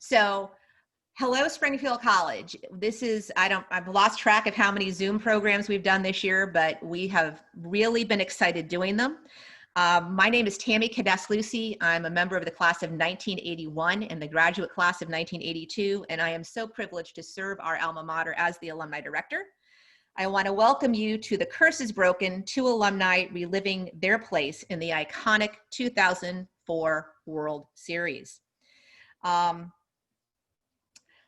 So, hello, Springfield College. This is, I've lost track of how many Zoom programs we've done this year, but we have really been excited doing them. My name is Tammy Cadas-Lucy. I'm a member of the class of 1981 and the graduate class of 1982, and I am so privileged to serve our alma mater as the alumni director. I want to welcome you to The Curse is Broken, two alumni reliving their place in the iconic 2004 World Series.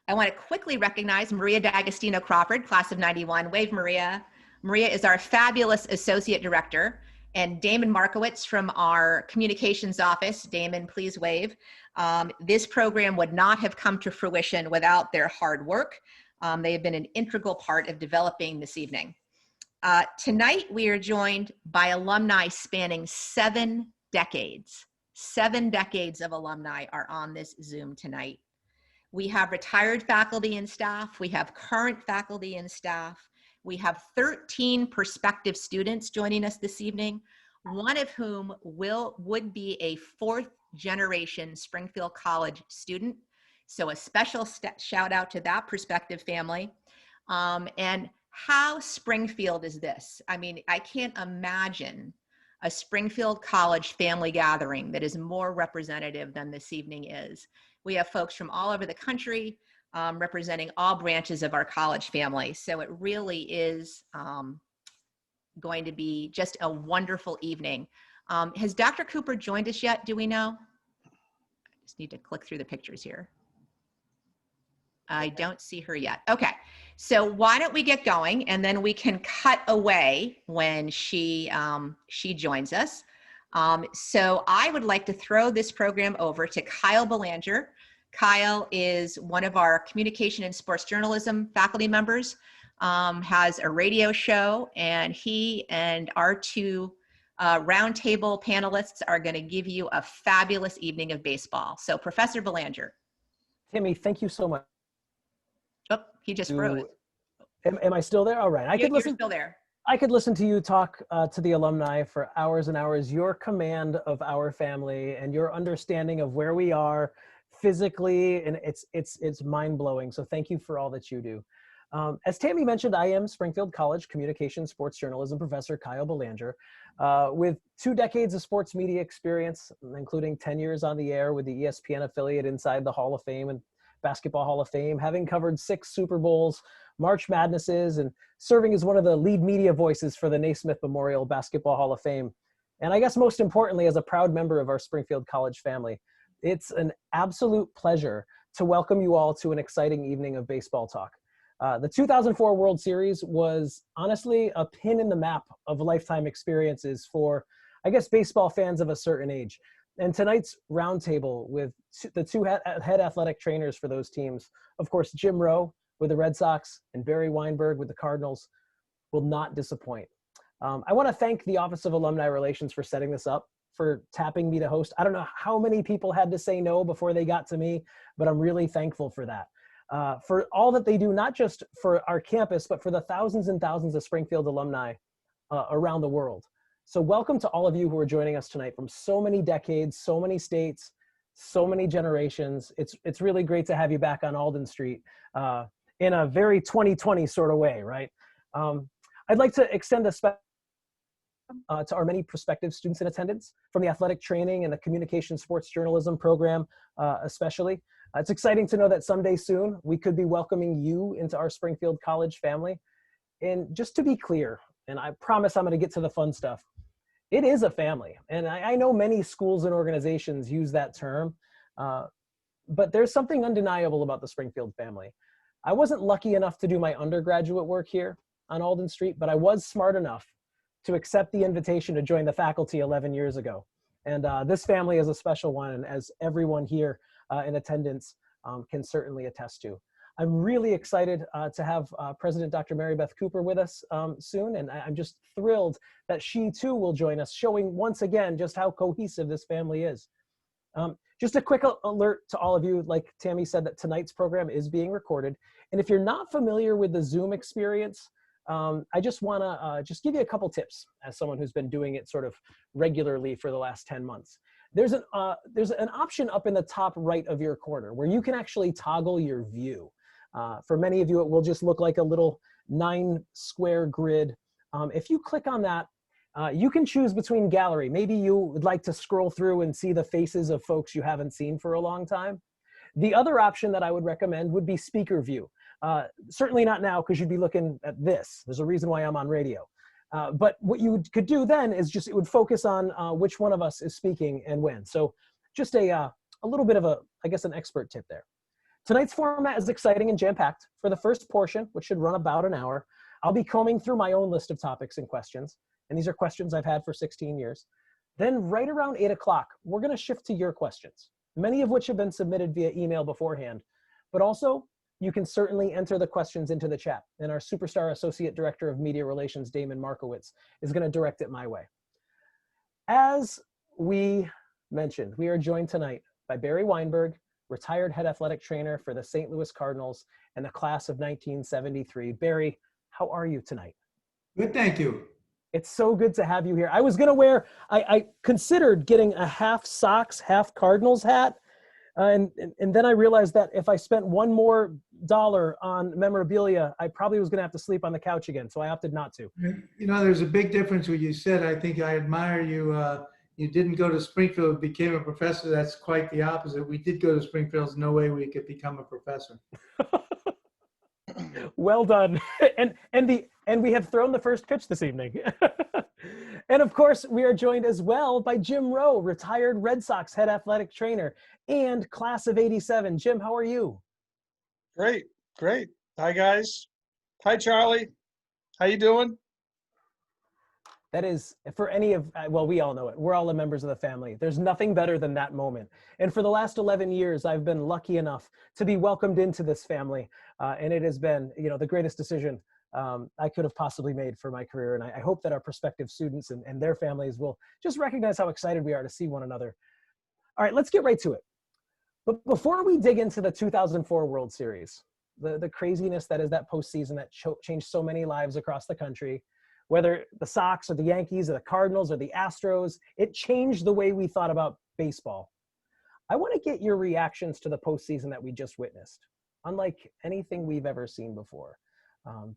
I want to quickly recognize Maria D'Agostino Crawford, class of 91. Wave, Maria. Maria is our fabulous associate director, and Damon Markowitz from our communications office. Damon, please wave. This program would not have come to fruition without their hard work. They have been an integral part of developing this evening. Tonight, we are joined by alumni spanning 7 decades. 7 decades of alumni are on this Zoom tonight. We have retired faculty and staff. We have current faculty and staff. We have 13 prospective students joining us this evening, one of whom would be a 4th generation Springfield College student. So a special shout out to that prospective family. And how Springfield is this? I mean, I can't imagine a Springfield College family gathering that is more representative than this evening is. We have folks from all over the country representing all branches of our college family. So it really is going to be just a wonderful evening. Has Dr. Cooper joined us yet? Do we know? I just need to click through the pictures here. I don't see her yet. Okay, so why don't we get going, and then we can cut away when she joins us. So I would like to throw this program over to Kyle Belanger. Kyle is one of our communication and sports journalism faculty members, has a radio show, and he and our 2 roundtable panelists are going to give you a fabulous evening of baseball. So Professor Belanger. Timmy, thank you so much. Oh, he just froze. Am I still there? All right. You're still there. I could listen to you talk to the alumni for hours and hours. Your command of our family and your understanding of where we are physically, and it's mind-blowing. So thank you for all that you do. As Tammy mentioned, I am Springfield College Communication Sports Journalism Professor Kyle Belanger, with 2 decades of sports media experience, including 10 years on the air with the ESPN affiliate inside the Hall of Fame and Basketball Hall of Fame, having covered 6 Super Bowls, March Madnesses, and serving as one of the lead media voices for the Naismith Memorial Basketball Hall of Fame. And I guess most importantly, as a proud member of our Springfield College family, it's an absolute pleasure to welcome you all to an exciting evening of baseball talk. The 2004 World Series was honestly a pin in the map of lifetime experiences for, I guess, baseball fans of a certain age. And tonight's roundtable with the 2 head athletic trainers for those teams, of course, Jim Rowe with the Red Sox and Barry Weinberg with the Cardinals, will not disappoint. I want to thank the Office of Alumni Relations for setting this up, for tapping me to host. I don't know how many people had to say no before they got to me, but I'm really thankful for that. For all that they do, not just for our campus, but for the thousands and thousands of Springfield alumni around the world. So welcome to all of you who are joining us tonight from so many decades, so many states, so many generations. It's really great to have you back on Alden Street in a very 2020 sort of way, right? I'd like to extend a special to our many prospective students in attendance from the athletic training and the communication sports journalism program, especially. It's exciting to know that someday soon we could be welcoming you into our Springfield College family. And just to be clear, and I promise I'm going to get to the fun stuff, it is a family. And I know many schools and organizations use that term, but there's something undeniable about the Springfield family. I wasn't lucky enough to do my undergraduate work here on Alden Street, but I was smart enough to accept the invitation to join the faculty 11 years ago. And this family is a special one, and as everyone here in attendance can certainly attest to. I'm really excited to have President Dr. Mary Beth Cooper with us soon, and I'm just thrilled that she too will join us, showing once again just how cohesive this family is. Just a quick alert to all of you, like Tammy said, that tonight's program is being recorded. And if you're not familiar with the Zoom experience, I just want to just give you a couple tips as someone who's been doing it sort of regularly for the last 10 months. there's an option up in the top right of your corner where you can actually toggle your view. For many of you, it will just look like a little 9 square grid. If you click on that, you can choose between gallery. Maybe you would like to scroll through and see the faces of folks you haven't seen for a long time. The other option that I would recommend would be speaker view. Certainly not now, because you'd be looking at this. There's a reason why I'm on radio. But what you could do then is just, it would focus on which one of us is speaking and when. So just a little bit of I guess, an expert tip there. Tonight's format is exciting and jam-packed. For the first portion, which should run about an hour, I'll be combing through my own list of topics and questions. And these are questions I've had for 16 years. Then right around 8 o'clock, we're going to shift to your questions, many of which have been submitted via email beforehand. But also, you can certainly enter the questions into the chat. And our Superstar Associate Director of Media Relations, Damon Markowitz, is going to direct it my way. As we mentioned, we are joined tonight by Barry Weinberg, retired head athletic trainer for the St. Louis Cardinals and the class of 1973. Barry, how are you tonight? Good, thank you. It's so good to have you here. I was going to wear, I considered getting a half Sox, half Cardinals hat. And then I realized that if I spent $1 more on memorabilia, I probably was going to have to sleep on the couch again. So I opted not to. You know, there's a big difference what you said. I think I admire you. You didn't go to Springfield, became a professor. That's quite the opposite. We did go to Springfield. There's no way we could become a professor. Well done. And we have thrown the first pitch this evening. And of course, we are joined as well by Jim Rowe, retired Red Sox head athletic trainer and class of 87. Jim, how are you? Great, great. Hi, guys. Hi, Charlie. How you doing? That is, for any of, well, we all know it. We're all the members of the family. There's nothing better than that moment. And for the last 11 years, I've been lucky enough to be welcomed into this family. And it has been, you know, the greatest decision I could have possibly made for my career. And I hope that our prospective students and their families will just recognize how excited we are to see one another. All right, let's get right to it. But before we dig into the 2004 World Series, the craziness that is that postseason that changed so many lives across the country, whether the Sox or the Yankees or the Cardinals or the Astros, it changed the way we thought about baseball. I want to get your reactions to the postseason that we just witnessed. Unlike anything we've ever seen before.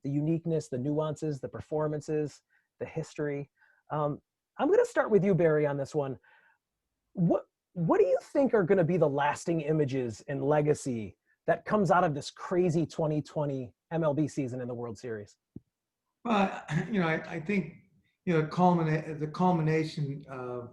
The uniqueness, the nuances, the performances, the history. I'm going to start with you, Barry, on this one. What do you think are going to be the lasting images and legacy that comes out of this crazy 2020 MLB season in the World Series? Well, you know, I think, you know, the culmination of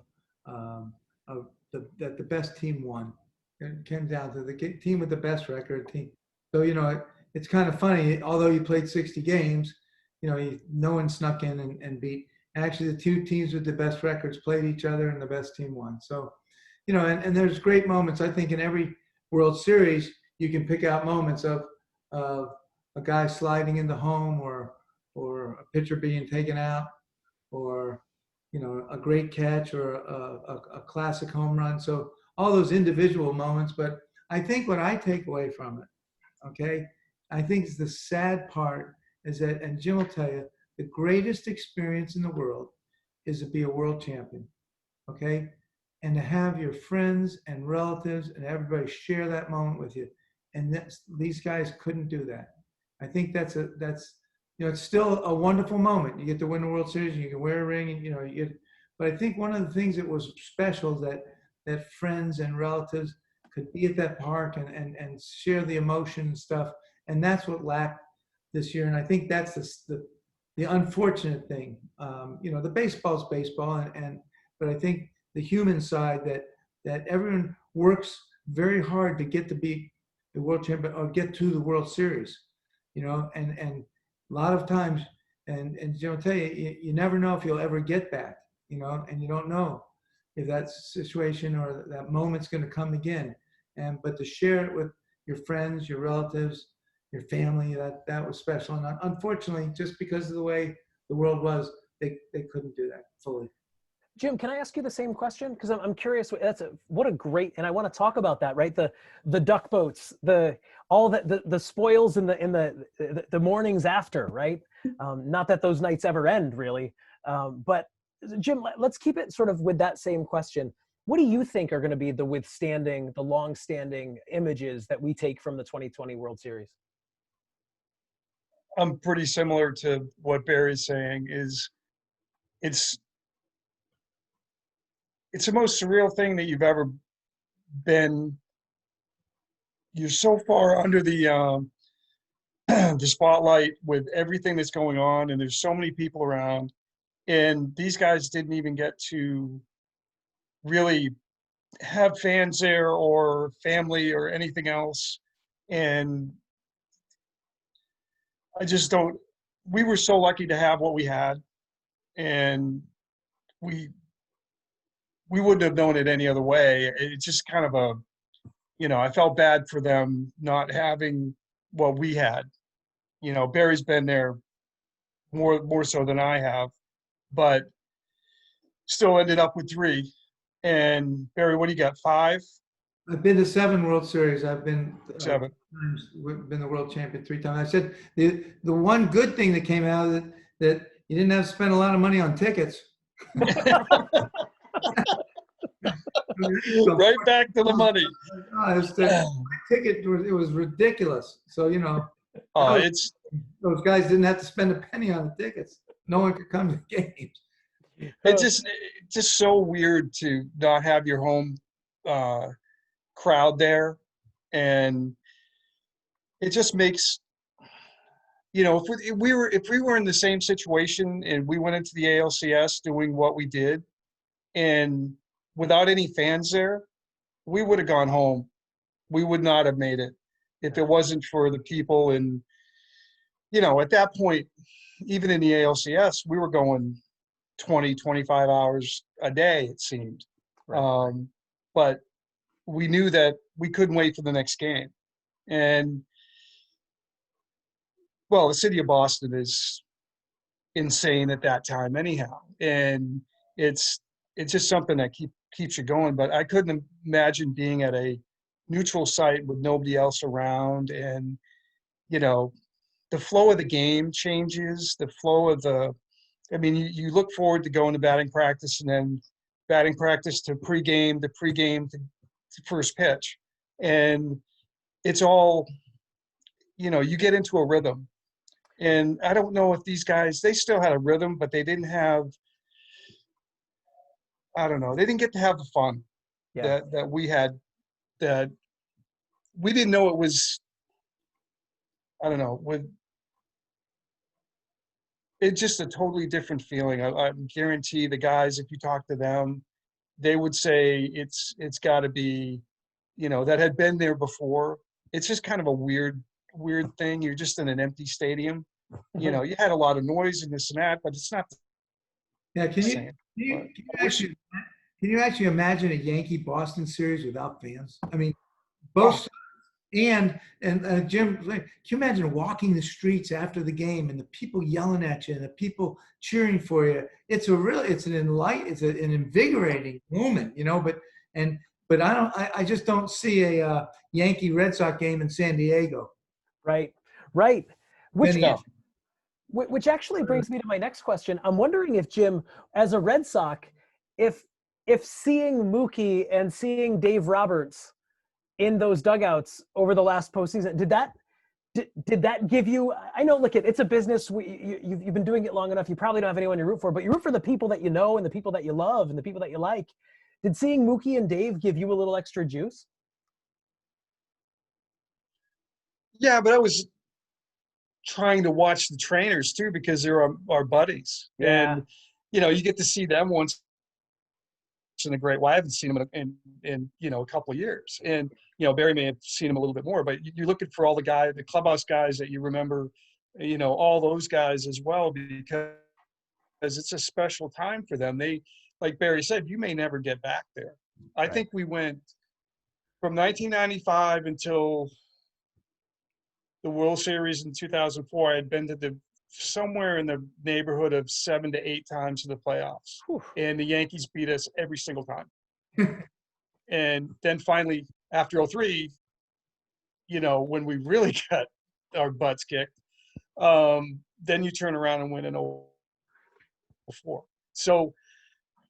the best team won. It came down to the team with the best record team. So, you know, it's kind of funny, although you played 60 games, you know, no one snuck in and beat. Actually, the two teams with the best records played each other and the best team won. So, you know, and there's great moments. I think in every World Series, you can pick out moments of a guy sliding into home or a pitcher being taken out or, you know, a great catch or a classic home run. So all those individual moments. But I think what I take away from it, okay, I think is the sad part is that, and Jim will tell you, the greatest experience in the world is to be a world champion, okay? And to have your friends and relatives and everybody share that moment with you. And these guys couldn't do that. I think that's, you know, it's still a wonderful moment. You get to win the World Series and you can wear a ring and, you know, but I think one of the things that was special that friends and relatives could be at that park and share the emotion and stuff. And that's what lacked this year. And I think that's the unfortunate thing. You know, the baseball's baseball, but I think the human side that everyone works very hard to get to be the world champion or get to the World Series, you know, and a lot of times, and Jim will tell you, you never know if you'll ever get back, you know, and you don't know if that situation or that moment's going to come again. But to share it with your friends, your relatives, your family, that was special. And unfortunately, just because of the way the world was, they couldn't do that fully. Jim, can I ask you the same question? Because I'm curious. What a great, and I want to talk about that, right? The duck boats, the spoils in the mornings after, right? Not that those nights ever end, really. But Jim, let's keep it sort of with that same question. What do you think are going to be the long-standing images that we take from the 2020 World Series? I'm pretty similar to what Barry's saying. It's the most surreal thing that you've ever been. You're so far under the the spotlight with everything that's going on, and there's so many people around, and these guys didn't even get to really have fans there or family or anything else. And I just don't, we were so lucky to have what we had, and we wouldn't have known it any other way. It's just kind of a, I felt bad for them not having what we had. Barry's been there more so than I have, but still ended up with 3. And Barry, what do you got? 5? I've been to 7 World Series. I've been 7. been the world champion 3 times. I said the one good thing that came out of it, that you didn't have to spend a lot of money on tickets. Right back to the money. My ticket it was ridiculous. So those guys didn't have to spend a penny on the tickets. No one could come to the games. It's just so weird to not have your home crowd there, and it just makes, if we were in the same situation and we went into the ALCS doing what we did, and without any fans there, we would have gone home. We would not have made it if it wasn't for the people. And at that point, even in the ALCS, we were going 20, 25 hours a day, it seemed. Right. But we knew that we couldn't wait for the next game. And, well, the city of Boston is insane at that time anyhow. And it's just something that keeps you going. But I couldn't imagine being at a neutral site with nobody else around. And, the flow of the game changes, the flow of you look forward to going to batting practice, and then batting practice to pregame to first pitch. And it's all, you get into a rhythm. And I don't know if these guys, they still had a rhythm, but they didn't have, I don't know, they didn't get to have the fun that we had, that we didn't know it was, I don't know, it's just a totally different feeling. I guarantee the guys, if you talk to them, they would say it's got to be, that had been there before. It's just kind of a weird thing. You're just in an empty stadium. You had a lot of noise and this and that, but it's not the same. Can you actually imagine a Yankee Boston series without fans? I mean, both sides. And Jim, can you imagine walking the streets after the game and the people yelling at you and the people cheering for you? It's an invigorating moment, but I just don't see a Yankee Red Sox game in San Diego. Right. Which actually brings me to my next question. I'm wondering if, Jim, as a Red Sox, if seeing Mookie and seeing Dave Roberts in those dugouts over the last postseason, did that give you, I know, look, it's a business. You've been doing it long enough. You probably don't have anyone you root for, but you root for the people that you know and the people that you love and the people that you like. Did seeing Mookie and Dave give you a little extra juice? Yeah, but I was trying to watch the trainers too, because they're our buddies. Yeah. And, you get to see them once in a great way. I haven't seen them in a couple of years. And, Barry may have seen him a little bit more, but you're looking for all the clubhouse guys that you remember, all those guys as well, because it's a special time for them. They, like Barry said, you may never get back there. I think we went from 1995 until the World Series in 2004. I had been to somewhere in the neighborhood of 7 to 8 times to the playoffs. Whew. And the Yankees beat us every single time. And then finally, after 03, when we really got our butts kicked, then you turn around and win in 04. So,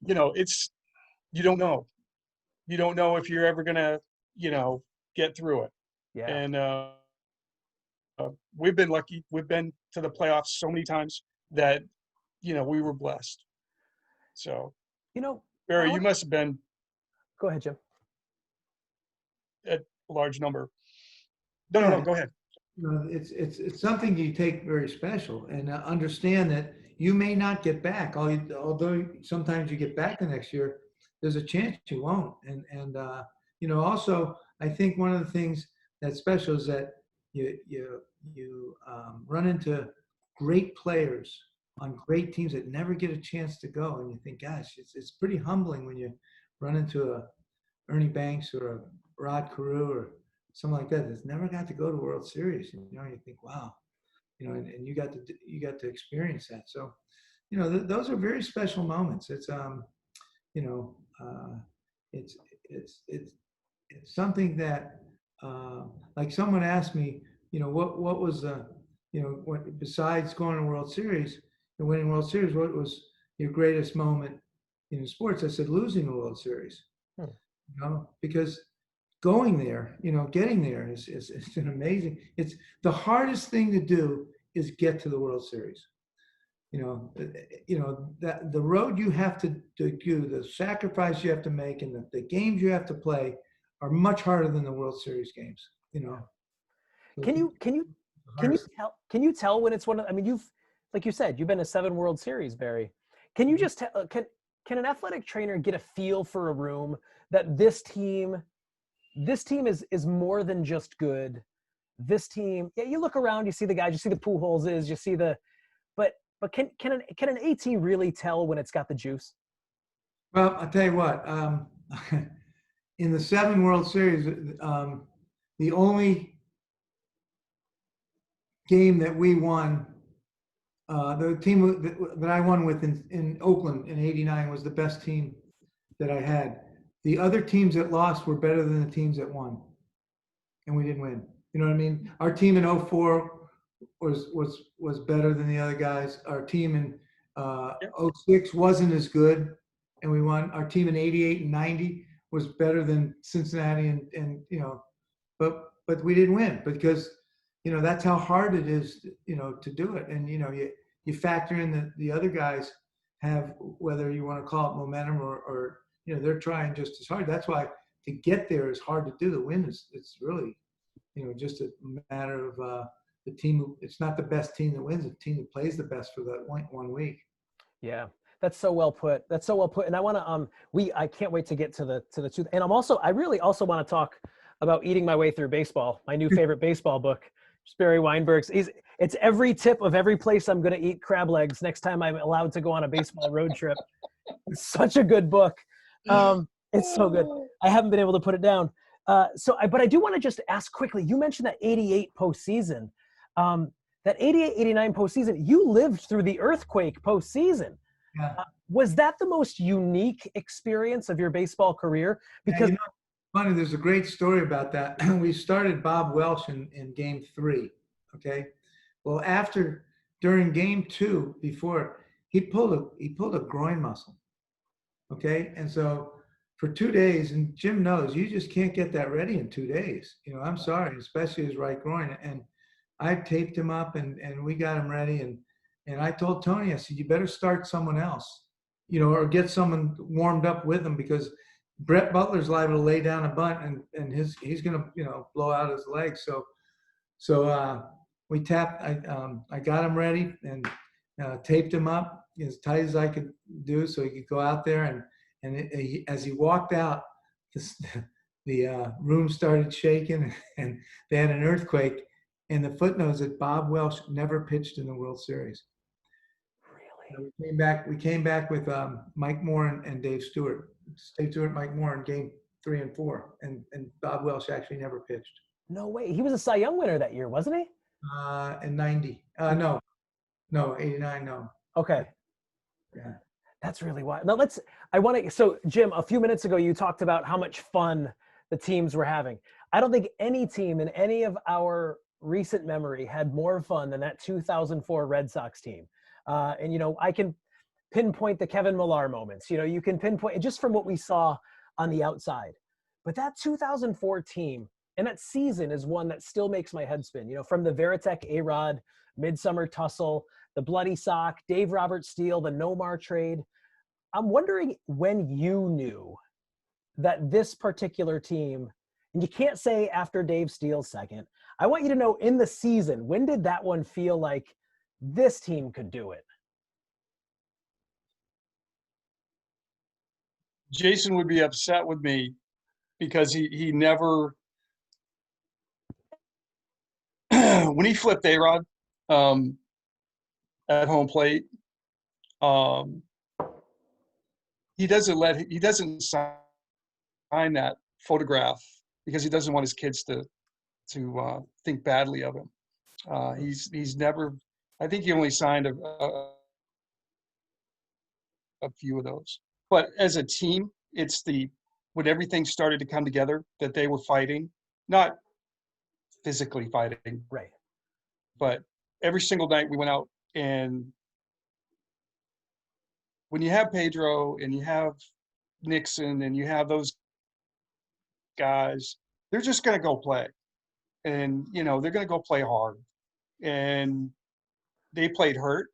you don't know. you don't know if you're ever gonna, get through it. Yeah. And we've been lucky. We've been to the playoffs so many times that, we were blessed. So, You know, Barry, you Alex, must have been go ahead, Jim. at a large number. No, no, Yeah, no, go ahead. it's something you take very special, and understand that you may not get back. Although sometimes you get back the next year, there's a chance you won't. And also I think one of the things that's special is that you run into great players on great teams that never get a chance to go, and you think, gosh, it's pretty humbling when you run into a Ernie Banks or a Rod Carew or something like that that's never got to go to World Series. You think, wow, and you got to experience that. So, those are very special moments. You know, it's it's something that, like someone asked me, what was what besides going to World Series and winning World Series, what was your greatest moment in sports? I said losing the World Series. Hmm. Because going there, getting there is an amazing. It's the hardest thing to do is get to the World Series. That the road you have to do, the sacrifice you have to make, and the games you have to play are much harder than the World Series games. Can you tell when it's one of, I mean, like you said, you've been to 7 World Series, Barry. Can you just tell, can an athletic trainer get a feel for a room that this team is more than just good? This team, yeah, you look around, you see the guys, you see the Pujols, you see but can an AT really tell when it's got the juice? Well, I'll tell you what. In the 7 World Series, the only game that we won, the team that I won with in Oakland in '89 was the best team that I had. The other teams that lost were better than the teams that won, and we didn't win. You know what I mean? Our team in '04 was better than the other guys. Our team in '06 wasn't as good, and we won. Our team in '88 and '90 was better than Cincinnati, and but we didn't win because that's how hard it is to do it. And you factor in the other guys have, whether you want to call it momentum or they're trying just as hard. That's why to get there is hard to do. The win it's really just a matter of the team. It's not the best team that wins, it's the team that plays the best for that 1 week. Yeah, that's so well put. That's so well put. And I want to I can't wait to get to the truth. And I really also want to talk about Eating My Way Through Baseball, my new favorite baseball book. Barry Weinberg's. It's every tip of every place I'm going to eat crab legs next time I'm allowed to go on a baseball road trip. It's such a good book. It's so good. I haven't been able to put it down. But I do want to just ask quickly. You mentioned that '88 postseason. That '88-'89 postseason. You lived through the earthquake postseason. Yeah. Was that the most unique experience of your baseball career? Because funny, there's a great story about that. We started Bob Welch in game 3. Okay. Well, during game 2, before he pulled a groin muscle. Okay. And so for 2 days, and Jim knows, you just can't get that ready in 2 days. I'm sorry, especially his right groin. And I taped him up and we got him ready. And I told Tony, I said, you better start someone else, or get someone warmed up with him, because Brett Butler's liable to lay down a bunt and he's going to, blow out his legs. So we tapped, I got him ready and taped him up as tight as I could do so he could go out there. As he walked out, the room started shaking and they had an earthquake. And the footnotes that Bob Welch never pitched in the World Series. Really? We came back with Mike Moore and Dave Stewart. Dave Stewart, Mike Moore in game 3 and 4. And Bob Welch actually never pitched. No way. He was a Cy Young winner that year, wasn't he? In 90. No, 89, no. Okay. Yeah. That's really wild. Now so Jim, a few minutes ago, you talked about how much fun the teams were having. I don't think any team in any of our recent memory had more fun than that 2004 Red Sox team. And I can pinpoint the Kevin Millar moments. You can pinpoint just from what we saw on the outside. But that 2004 team and that season is one that still makes my head spin. You know, from the Veritek A-Rod, Midsummer Tussle, the Bloody Sock, Dave Roberts Steele, the Nomar trade. I'm wondering when you knew that this particular team, and you can't say after Dave Steele's second, I want you to know in the season, when did that one feel like this team could do it? Jason would be upset with me because he never, when he flipped A-Rod at home plate, he doesn't sign that photograph because he doesn't want his kids to think badly of him. He's never, I think he only signed a few of those. But as a team, it's when everything started to come together that they were fighting, not physically fighting, right? But every single night we went out, and when you have Pedro and you have Nixon and you have those guys, they're just going to go play. And, you know, they're going to go play hard. And they played hurt.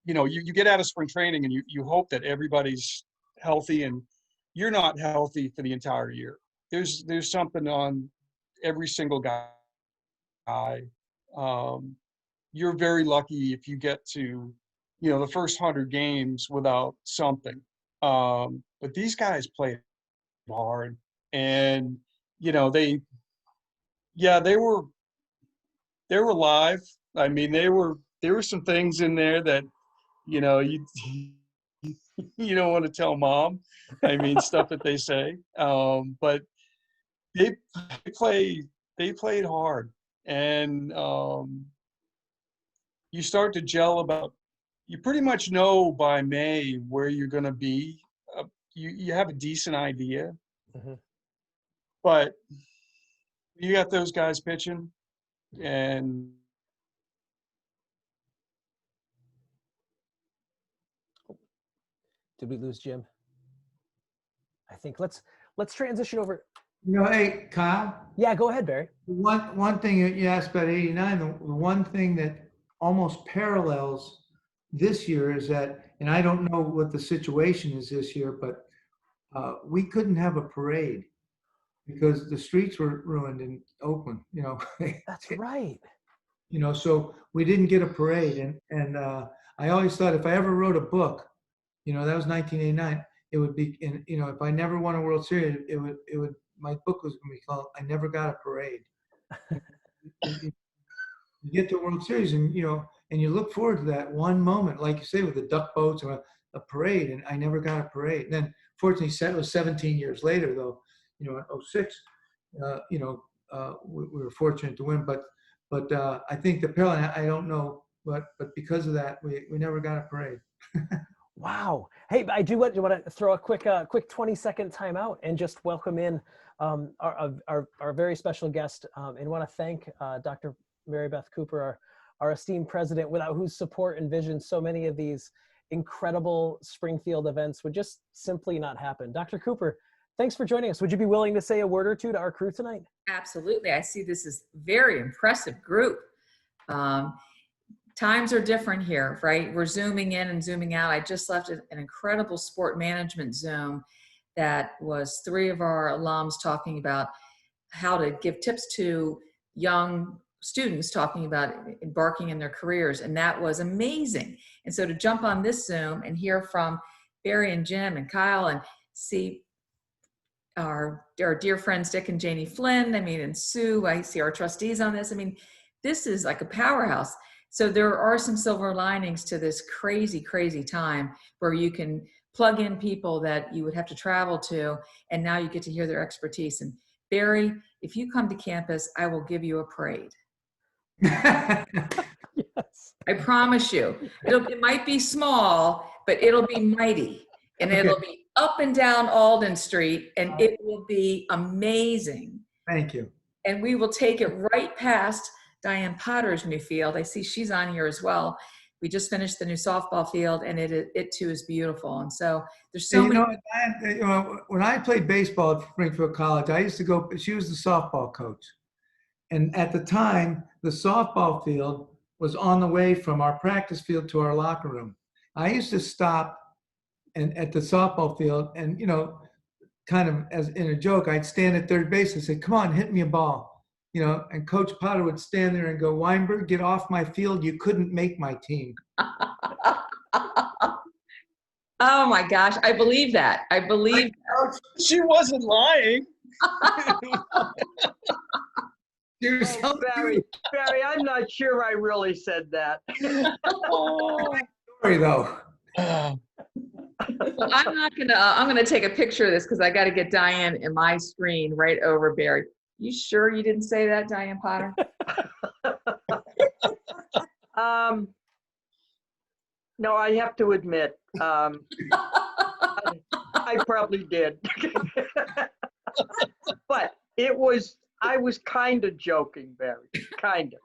You know, you get out of spring training and you hope that everybody's healthy, and you're not healthy for the entire year. There's something on every single guy. You're very lucky if you get to, you know, the first 100 games without something. But these guys played hard, and, you know, they were live. I mean, there were some things in there that, you know, you don't want to tell mom. I mean, stuff that they say. But they played hard, and you start to gel about. You pretty much know by May where you're going to be. You have a decent idea, but you got those guys pitching, and did we lose Jim? I think let's transition over. You know, hey, Kyle. Yeah, go ahead, Barry. One thing you asked about 89, the one thing that almost parallels this year is that, and I don't know what the situation is this year, but we couldn't have a parade because the streets were ruined in Oakland, you know. That's right. You know, so we didn't get a parade. And I always thought if I ever wrote a book, you know, that was 1989, it would be, you know, if I never won a World Series, it would, my book was going to be called I Never Got a Parade. You get to a World Series, and, you know, and you look forward to that one moment, like you say, with the duck boats or a parade, and I never got a parade. And then fortunately, it was 17 years later, though, you know, in 06, you know, we were fortunate to win, but I think the parallel, I don't know, but because of that, we never got a parade. Wow. Hey, I do want to throw a quick 20-second timeout and just welcome in our very special guest, and want to thank Dr. Mary Beth Cooper, our esteemed president, without whose support and vision so many of these incredible Springfield events would just simply not happen. Dr. Cooper, thanks for joining us. Would you be willing to say a word or two to our crew tonight? Absolutely. I see this is a very impressive group. Times are different here, right? We're zooming in and zooming out. I just left an incredible sport management Zoom that was 3 of our alums talking about how to give tips to young students talking about embarking in their careers. And that was amazing. And so to jump on this Zoom and hear from Barry and Jim and Kyle and see our dear friends, Dick and Janie Flynn, I mean, and Sue, I see our trustees on this. I mean, this is like a powerhouse. So there are some silver linings to this crazy, crazy time where you can plug in people that you would have to travel to, and now you get to hear their expertise. And Barry, if you come to campus, I will give you a parade. Yes. I promise you. It might be small, but it'll be mighty. And it'll be up and down Alden Street, and it will be amazing. Thank you. And we will take it right past Diane Potter's new field. I see she's on here as well. We just finished the new softball field, and it too is beautiful. And so there's so You many. know, when I played baseball at Springfield College, I used to go. She was the softball coach, and at the time, the softball field was on the way from our practice field to our locker room. I used to stop and at the softball field, and kind of as in a joke, I'd stand at third base and say, "Come on, hit me a ball." And Coach Potter would stand there and go, "Weinberg, get off my field. You couldn't make my team." Oh my gosh, I believe that. I believe that. She wasn't lying. Oh, Barry, I'm not sure I really said that. Sorry, though. Well, I'm gonna take a picture of this because I got to get Diane in my screen right over Barry. You sure you didn't say that, Diane Potter? No, I have to admit, I probably did. But I was kind of joking, Barry, kind of.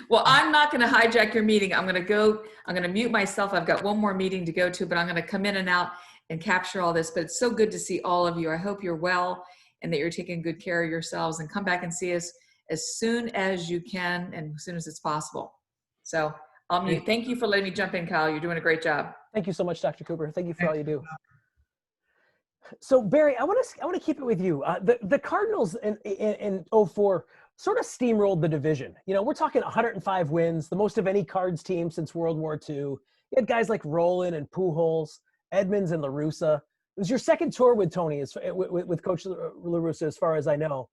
Well, I'm not going to hijack your meeting. I'm going to mute myself. I've got one more meeting to go to, but I'm going to come in and out and capture all this. But it's so good to see all of you. I hope you're well and that you're taking good care of yourselves, and come back and see us as soon as you can and as soon as it's possible. So I'll mute. Thank you for letting me jump in, Kyle. You're doing a great job. Thank you so much, Dr. Cooper. Thank you for all you do. So Barry, I want to keep it with you. The Cardinals in 04 sort of steamrolled the division. We're talking 105 wins, the most of any Cards team since World War II. You had guys like Roland and Pujols, Edmonds and La Russa. It was your second tour with Tony, with Coach La Russa, as far as I know.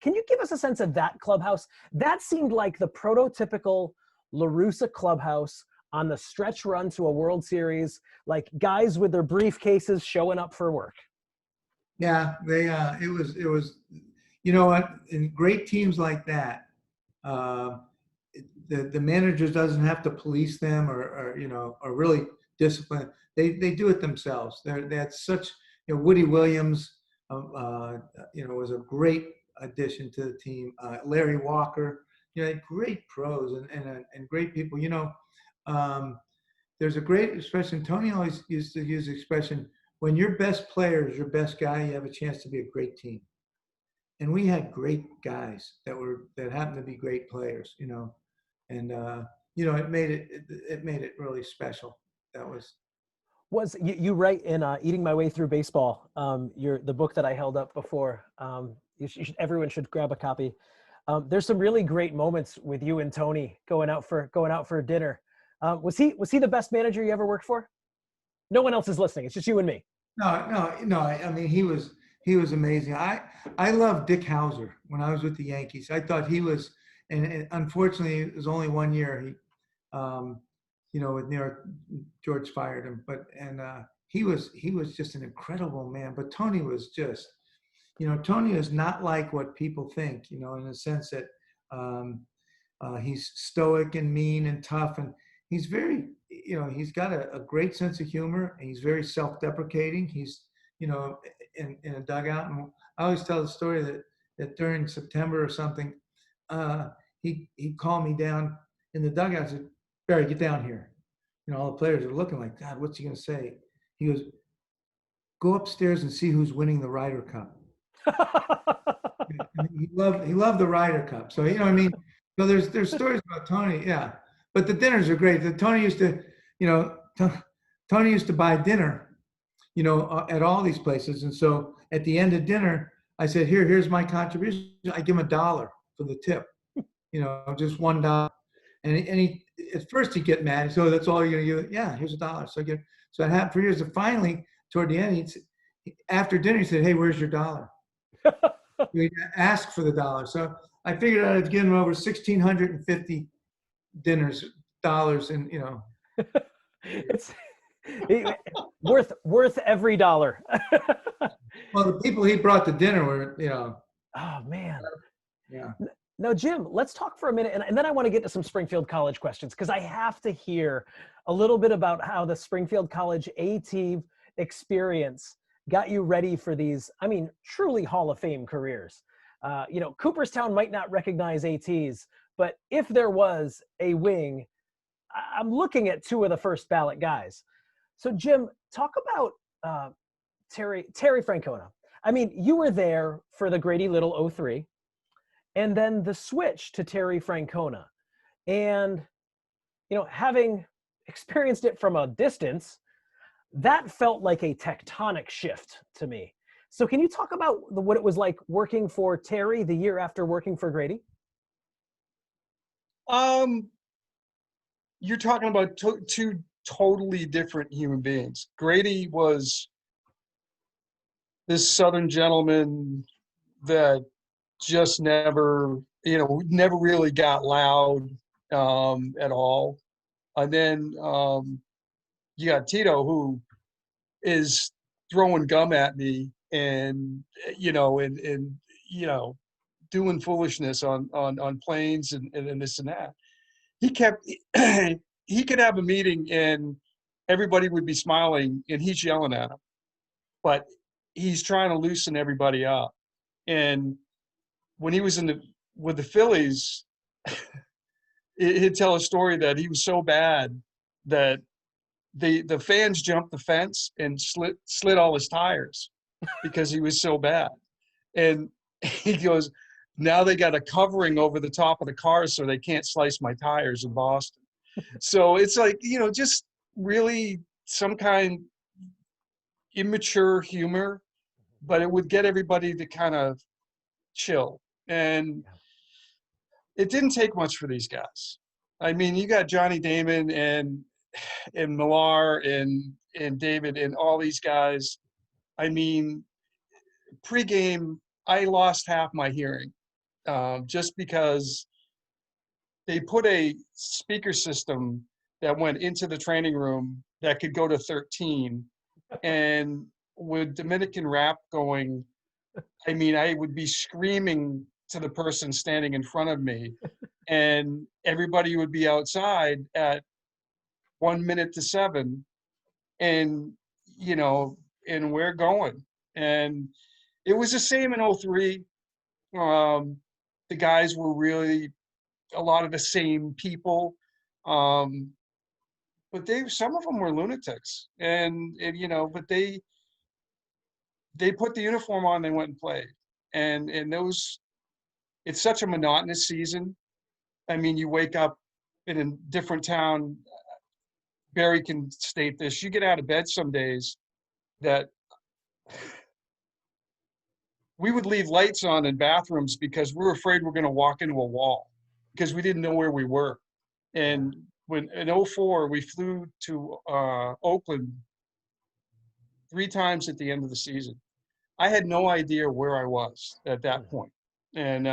Can you give us a sense of that clubhouse? That seemed like the prototypical La Russa clubhouse on the stretch run to a World Series, like guys with their briefcases showing up for work. Yeah, it was, you know what, in great teams like that, the manager doesn't have to police them or really discipline. They do it themselves. That's such, Woody Williams, was a great addition to the team. Larry Walker, great pros and great people. There's a great expression. Tony always used to use the expression, when your best player is your best guy, you have a chance to be a great team. And we had great guys that happened to be great players, and it made it really special. That was you write in Eating My Way Through Baseball, the book that I held up before. Everyone should grab a copy. There's some really great moments with you and Tony going out for dinner. Was he the best manager you ever worked for? No one else is listening. It's just you and me. No. I mean, he was amazing. I loved Dick Hauser when I was with the Yankees. I thought he was, and unfortunately, it was only 1 year. He, with New York, George fired him. He was just an incredible man. But Tony was just, Tony is not like what people think. In the sense that he's stoic and mean and tough, and he's very, he's got a great sense of humor, and he's very self-deprecating. He's, in a dugout. And I always tell the story that during September or something, he called me down in the dugout and said, "Barry, get down here." All the players are looking like, "God, what's he going to say?" He goes, "Go upstairs and see who's winning the Ryder Cup." He loved the Ryder Cup. So, so there's stories about Tony. Yeah. But the dinners are great. Tony used to buy dinner, at all these places. And so at the end of dinner, I said, here's my contribution. I give him $1 for the tip, just $1. And he at first he'd get mad. So that's all you're going to give? Yeah, here's $1. So it happened for years. And finally, toward the end, after dinner, he said, "Hey, where's your $1?" We asked for the $1. So I figured out I'd give him over 1,650 dollars, and it's worth every dollar. Well, the people he brought to dinner were, Oh man. Yeah. Now, Jim, let's talk for a minute, and then I want to get to some Springfield College questions, because I have to hear a little bit about how the Springfield College A-team experience got you ready for these, truly Hall of Fame careers. Cooperstown might not recognize ATs, but if there was a wing, I'm looking at two of the first ballot guys. So Jim, talk about Terry Francona. I mean, you were there for the Grady Little 03, and then the switch to Terry Francona. And, you know, having experienced it from a distance, that felt like a tectonic shift to me. So can you talk about what it was like working for Terry the year after working for Grady? You're talking about two totally different human beings. Grady was this Southern gentleman that just never really got loud at all. And then you got Tito, who is throwing gum at me and doing foolishness on planes and this and that. He could have a meeting and everybody would be smiling and he's yelling at him, but he's trying to loosen everybody up. And when he was with the Phillies, he'd tell a story that he was so bad that the fans jumped the fence and slit all his tires because he was so bad. And he goes, now they got a covering over the top of the car so they can't slice my tires in Boston. So it's like, just really some kind immature humor, but it would get everybody to kind of chill. And it didn't take much for these guys. I mean, you got Johnny Damon and Millar and David and all these guys. I mean, pregame, I lost half my hearing just because they put a speaker system that went into the training room that could go to 13. And with Dominican rap going, I mean, I would be screaming to the person standing in front of me, and everybody would be outside at 1 minute to 7, and and we're going. And it was the same in 03. The guys were really a lot of the same people, but some of them were lunatics, and but they put the uniform on, they went and played, and it's such a monotonous season. I mean, you wake up in a different town. Barry can state this. You get out of bed some days that we would leave lights on in bathrooms because we were afraid we're going to walk into a wall because we didn't know where we were. And when in 04, we flew to Oakland 3 times at the end of the season. I had no idea where I was at that point. And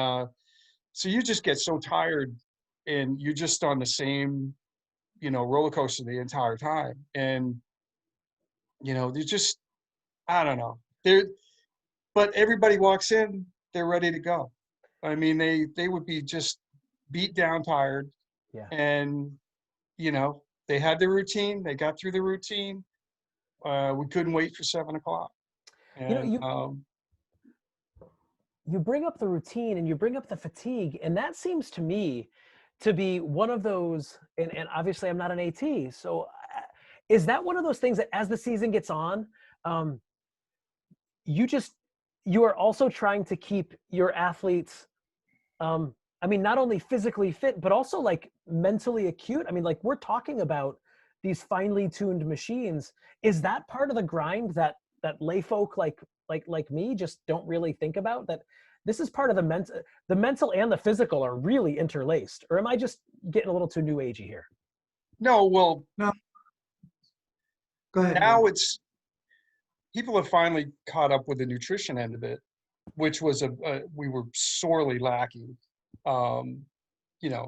so you just get so tired and you're just on the same, roller coaster the entire time. And, they're just, I don't know. But everybody walks in, they're ready to go. I mean, they would be just beat down, tired. Yeah. And, they had their routine. They got through the routine. We couldn't wait for 7 o'clock. And, you bring up the routine and you bring up the fatigue, and that seems to me to be one of those, and obviously I'm not an AT, so is that one of those things that as the season gets on, you are also trying to keep your athletes, I mean, not only physically fit, but also like mentally acute? I mean, like we're talking about these finely tuned machines. Is that part of the grind that lay folk like me just don't really think about, that this is part of the mental and the physical are really interlaced? Or am I just getting a little too new agey here? No, well, No. Go ahead. now people have finally caught up with the nutrition end of it, which was we were sorely lacking,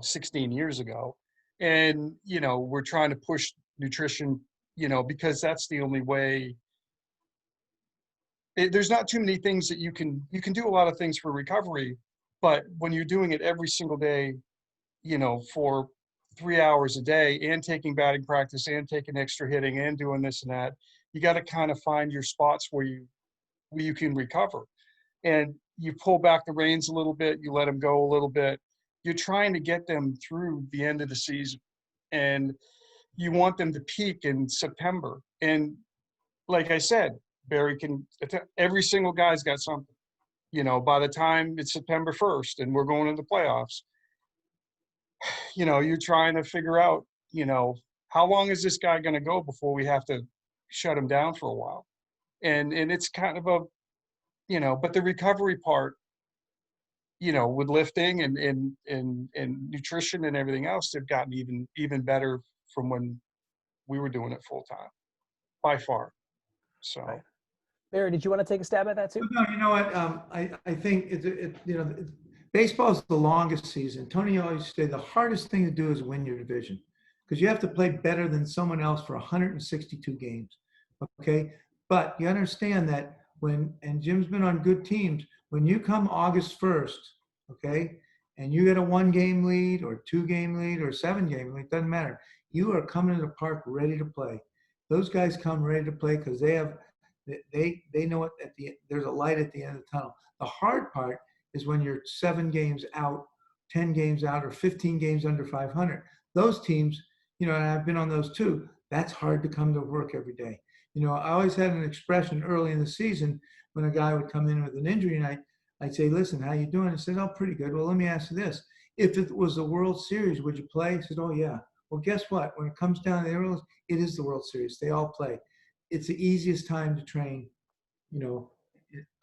16 years ago. And, we're trying to push nutrition, because that's the only way. There's not too many things that you can do a lot of things for recovery, but when you're doing it every single day, for 3 hours a day and taking batting practice and taking extra hitting and doing this and that, you got to kind of find your spots where you can recover, and you pull back the reins a little bit, you let them go a little bit, you're trying to get them through the end of the season, and you want them to peak in September. And like I said, Barry every single guy's got something. You know, by the time it's September 1st and we're going into playoffs, you know, you're trying to figure out, you know, how long is this guy going to go before we have to shut him down for a while? And it's kind of a, you know, but the recovery part, you know, with lifting and nutrition and everything else, they've gotten even better from when we were doing it full time, by far. So. Right. Barry, did you want to take a stab at that too? No, you know what? I think baseball is the longest season. Tony always say the hardest thing to do is win your division, because you have to play better than someone else for 162 games. Okay, but you understand that and Jim's been on good teams, when you come August 1st, okay, and you get a 1-game lead or 2-game lead or 7-game lead, doesn't matter. You are coming to the park ready to play. Those guys come ready to play because they know it there's a light at the end of the tunnel. The hard part is when you're 7 games out, 10 games out, or 15 games under 500. Those teams, you know, and I've been on those too, that's hard to come to work every day. You know, I always had an expression early in the season when a guy would come in with an injury, and I'd say, listen, how you doing? He said, oh, pretty good. Well, let me ask you this. If it was the World Series, would you play? He said, oh, yeah. Well, guess what? When it comes down to the World, it is the World Series. They all play. It's the easiest time to train, you know,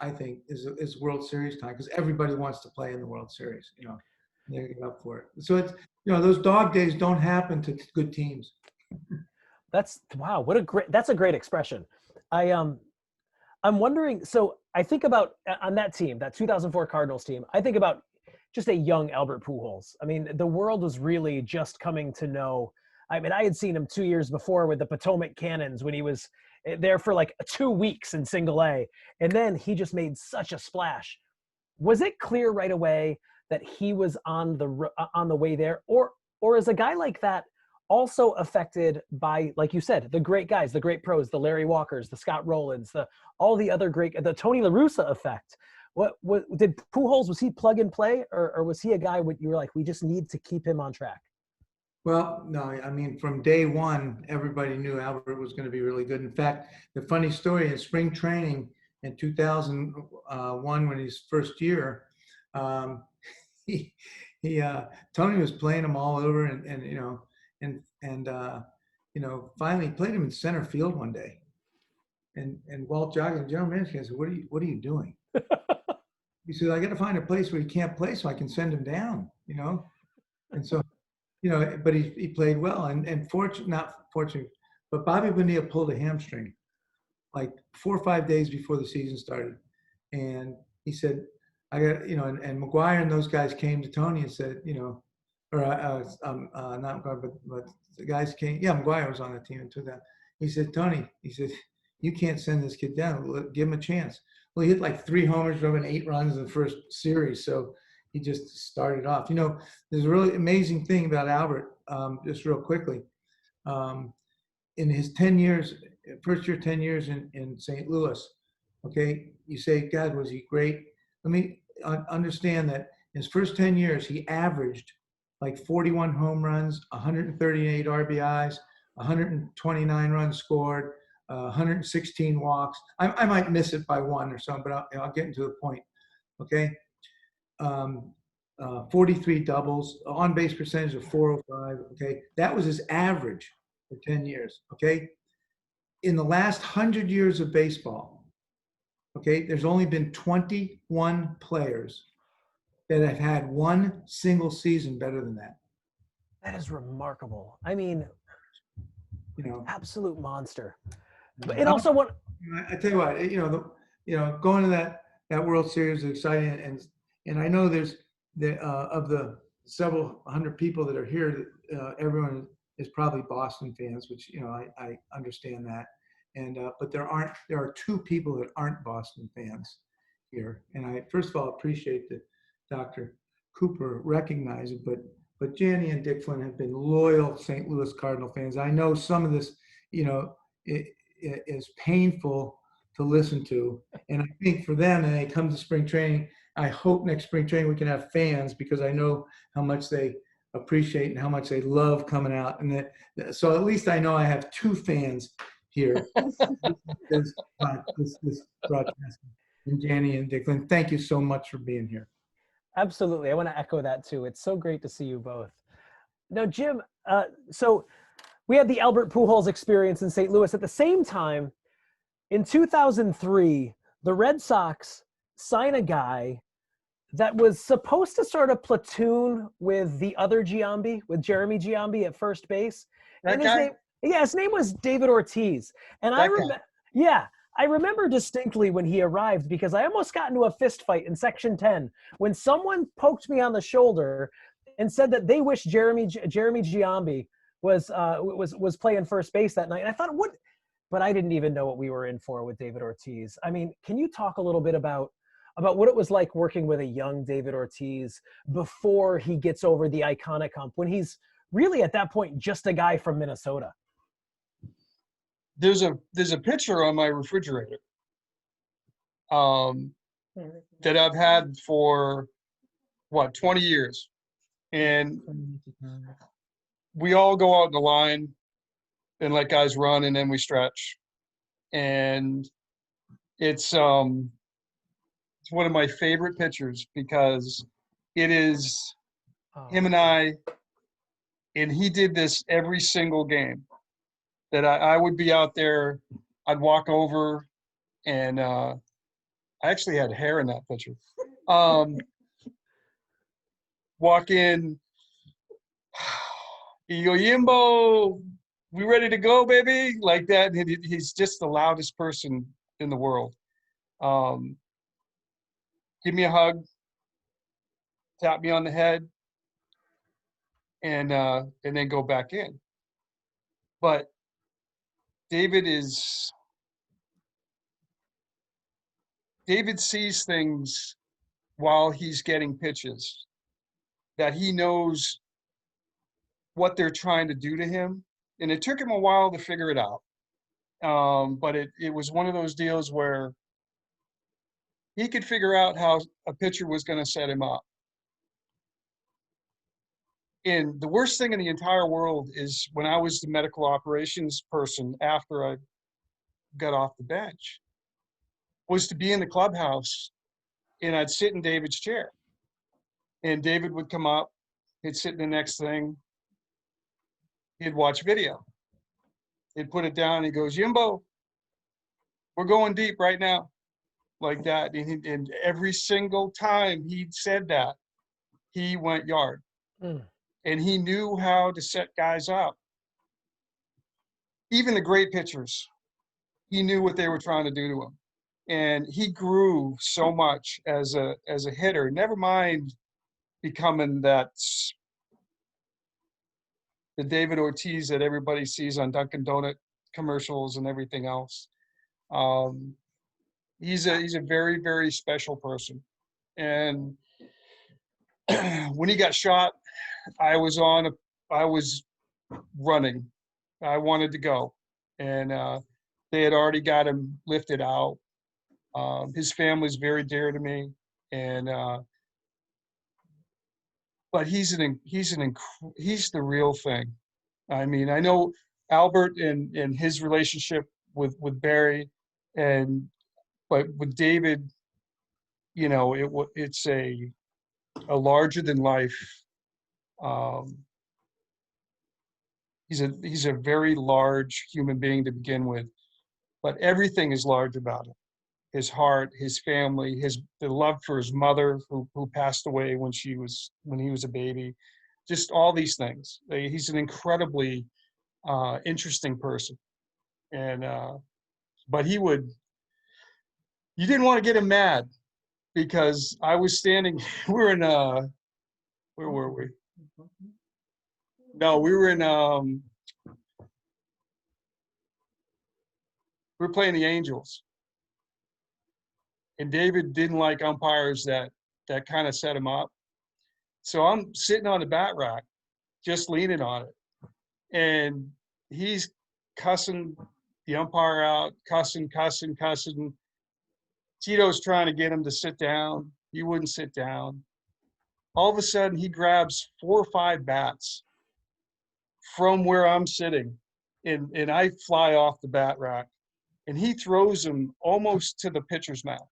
I think is World Series time, because everybody wants to play in the World Series, you know, and they get up for it. So it's, you know, those dog days don't happen to good teams. That's wow. That's a great expression. I'm wondering, so I think about on that team, that 2004 Cardinals team, I think about just a young Albert Pujols. I mean, the world was really just coming to know. I mean, I had seen him 2 years before with the Potomac Cannons when he was there for like 2 weeks in single A. And then he just made such a splash. Was it clear right away that he was on the way there? Or is a guy like that also affected by, like you said, the great guys, the great pros, the Larry Walkers, the Scott Rowlands, all the other the Tony La Russa effect? What did Pujols, was he plug and play, or was he a guy you were like, we just need to keep him on track? Well, no, I mean, from day one, everybody knew Albert was going to be really good. In fact, the funny story, in spring training in 2001, when his first year, Tony was playing him all over, and you know, you know, finally played him in center field one day, and Walt Joggins, general manager, said, "What are you doing?" He said, "I got to find a place where he can't play so I can send him down," you know, and so. You know, but he played well, and not fortunate, but Bobby Bonilla pulled a hamstring like 4 or 5 days before the season started, and he said, "I got," you know, and McGuire and those guys came to Tony and said, you know, or not McGuire, but the guys came. Yeah, McGuire was on the team until that. He said, "Tony," he said, "you can't send this kid down. Give him a chance." Well, he hit like 3 homers, drove in 8 runs in the first series, so. He just started off. You know, there's a really amazing thing about Albert, just real quickly. In his 10 years, first year 10 years in St. Louis, okay, you say, God, was he great? Let me understand that in his first 10 years, he averaged like 41 home runs, 138 RBIs, 129 runs scored, 116 walks. I might miss it by 1 or something, but I'll get into the point, okay? 43 doubles, on-base percentage of 405, okay? That was his average for 10 years, okay? In the last 100 years of baseball, okay, there's only been 21 players that have had one single season better than that. That is remarkable. I mean, you know, absolute monster. But it also what I tell you what, you know, going to that World Series is exciting, and I know there's of the several hundred people that are here, everyone is probably Boston fans, which, you know, I understand that. And but there are 2 people that aren't Boston fans here. And I first of all appreciate that Dr. Cooper recognized it, but Janny and Dick Flynn have been loyal St. Louis Cardinal fans. I know some of this, you know, it is painful to listen to. And I think for them, and they come to spring training, I hope next spring training we can have fans, because I know how much they appreciate and how much they love coming out. And so at least I know I have 2 fans here. this broadcast. And Danny and Declan, thank you so much for being here. Absolutely. I want to echo that too. It's so great to see you both. Now, Jim, so we had the Albert Pujols experience in St. Louis. At the same time, in 2003, the Red Sox sign a guy that was supposed to sort of platoon with the other Giambi, with Jeremy Giambi at first base. That guy? His name was David Ortiz. And I remember distinctly when he arrived, because I almost got into a fist fight in Section 10 when someone poked me on the shoulder and said that they wish Jeremy Giambi was playing first base that night. And I thought, what? But I didn't even know what we were in for with David Ortiz. I mean, can you talk a little bit about what it was like working with a young David Ortiz before he gets over the iconic hump, when he's really at that point just a guy from Minnesota? There's a picture on my refrigerator that I've had for 20 years, and we all go out in the line and let guys run, and then we stretch, and it's one of my favorite pictures, because it is him and I, and he did this every single game. That I would be out there, I'd walk over, and I actually had hair in that picture. Walk in, you go, Yimbo, we ready to go, baby? Like that. He's just the loudest person in the world. Give me a hug, tap me on the head, and then go back in. But David sees things while he's getting pitches that he knows what they're trying to do to him. And it took him a while to figure it out. But it was one of those deals where he could figure out how a pitcher was going to set him up. And the worst thing in the entire world is when I was the medical operations person after I got off the bench, was to be in the clubhouse and I'd sit in David's chair. And David would come up, he'd sit in the next thing, he'd watch video. He'd put it down, he goes, Yimbo, we're going deep right now. Like that. And every single time he said that, he went yard. And he knew how to set guys up. Even the great pitchers, he knew what they were trying to do to him. And he grew so much as a hitter, never mind becoming the David Ortiz that everybody sees on Dunkin' Donut commercials and everything else. He's a very, very special person. And when he got shot, I was running. I wanted to go. And they had already got him lifted out. His family's very dear to me. And but he's the real thing. I mean, I know Albert and his relationship with Barry, but with David, you know, it's a larger than life. He's a very large human being to begin with, but everything is large about him. His heart, his family, the love for his mother who passed away when he was a baby, just all these things. He's an incredibly interesting person, and but you didn't want to get him mad, because I was standing. We were in where were we? No, we were in we were playing the Angels. And David didn't like umpires that kind of set him up. So I'm sitting on the bat rack, just leaning on it. And he's cussing the umpire out, cussing. Tito's trying to get him to sit down. He wouldn't sit down. All of a sudden, he grabs 4 or 5 bats from where I'm sitting, and I fly off the bat rack, and he throws them almost to the pitcher's mouth.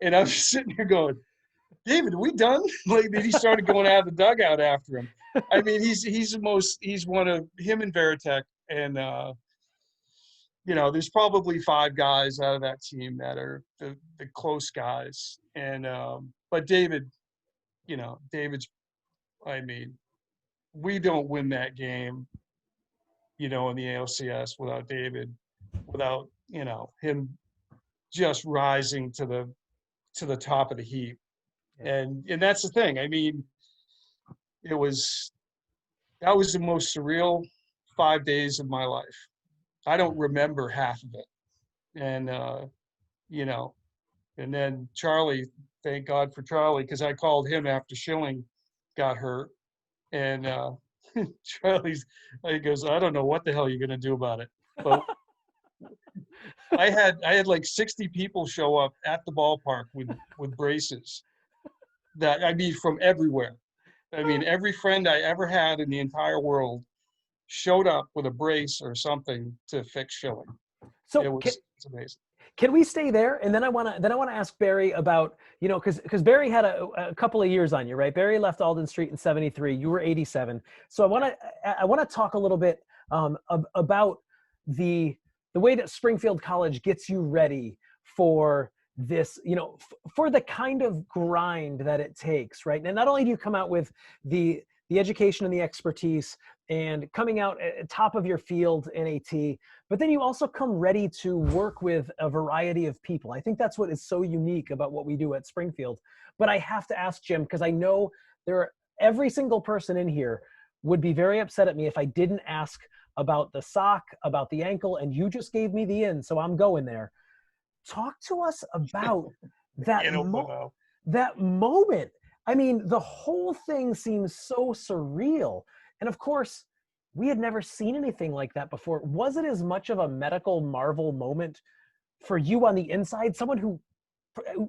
And I'm just sitting here going, David, are we done? Like, then he started going out of the dugout after him. I mean, he's one of him and Veritek, and there's probably 5 guys out of that team that are the close guys. And but David's, I mean, we don't win that game, in the ALCS without David, without, him just rising to the top of the heap. And that's the thing. I mean, that was the most surreal 5 days of my life. I don't remember half of it. And, and then Charlie, thank God for Charlie, because I called him after Schilling got hurt. And he goes, I don't know what the hell you're going to do about it. But I had like 60 people show up at the ballpark with braces from everywhere. I mean, every friend I ever had in the entire world showed up with a brace or something to fix Schilling. So it's amazing. Can we stay there? And then I want to ask Barry about, because Barry had a couple of years on you, right? Barry left Alden Street in 73. You were 87. So I want to talk a little bit about the way that Springfield College gets you ready for this, for the kind of grind that it takes, right? And not only do you come out with the education and the expertise and coming out at top of your field in AT, but then you also come ready to work with a variety of people. I think that's what is so unique about what we do at Springfield. But I have to ask Jim, because I know every single person in here would be very upset at me if I didn't ask about the sock, about the ankle, and you just gave me the in, so I'm going there. Talk to us about that moment. I mean, the whole thing seems so surreal. And of course, we had never seen anything like that before. Was it as much of a medical marvel moment for you on the inside, someone who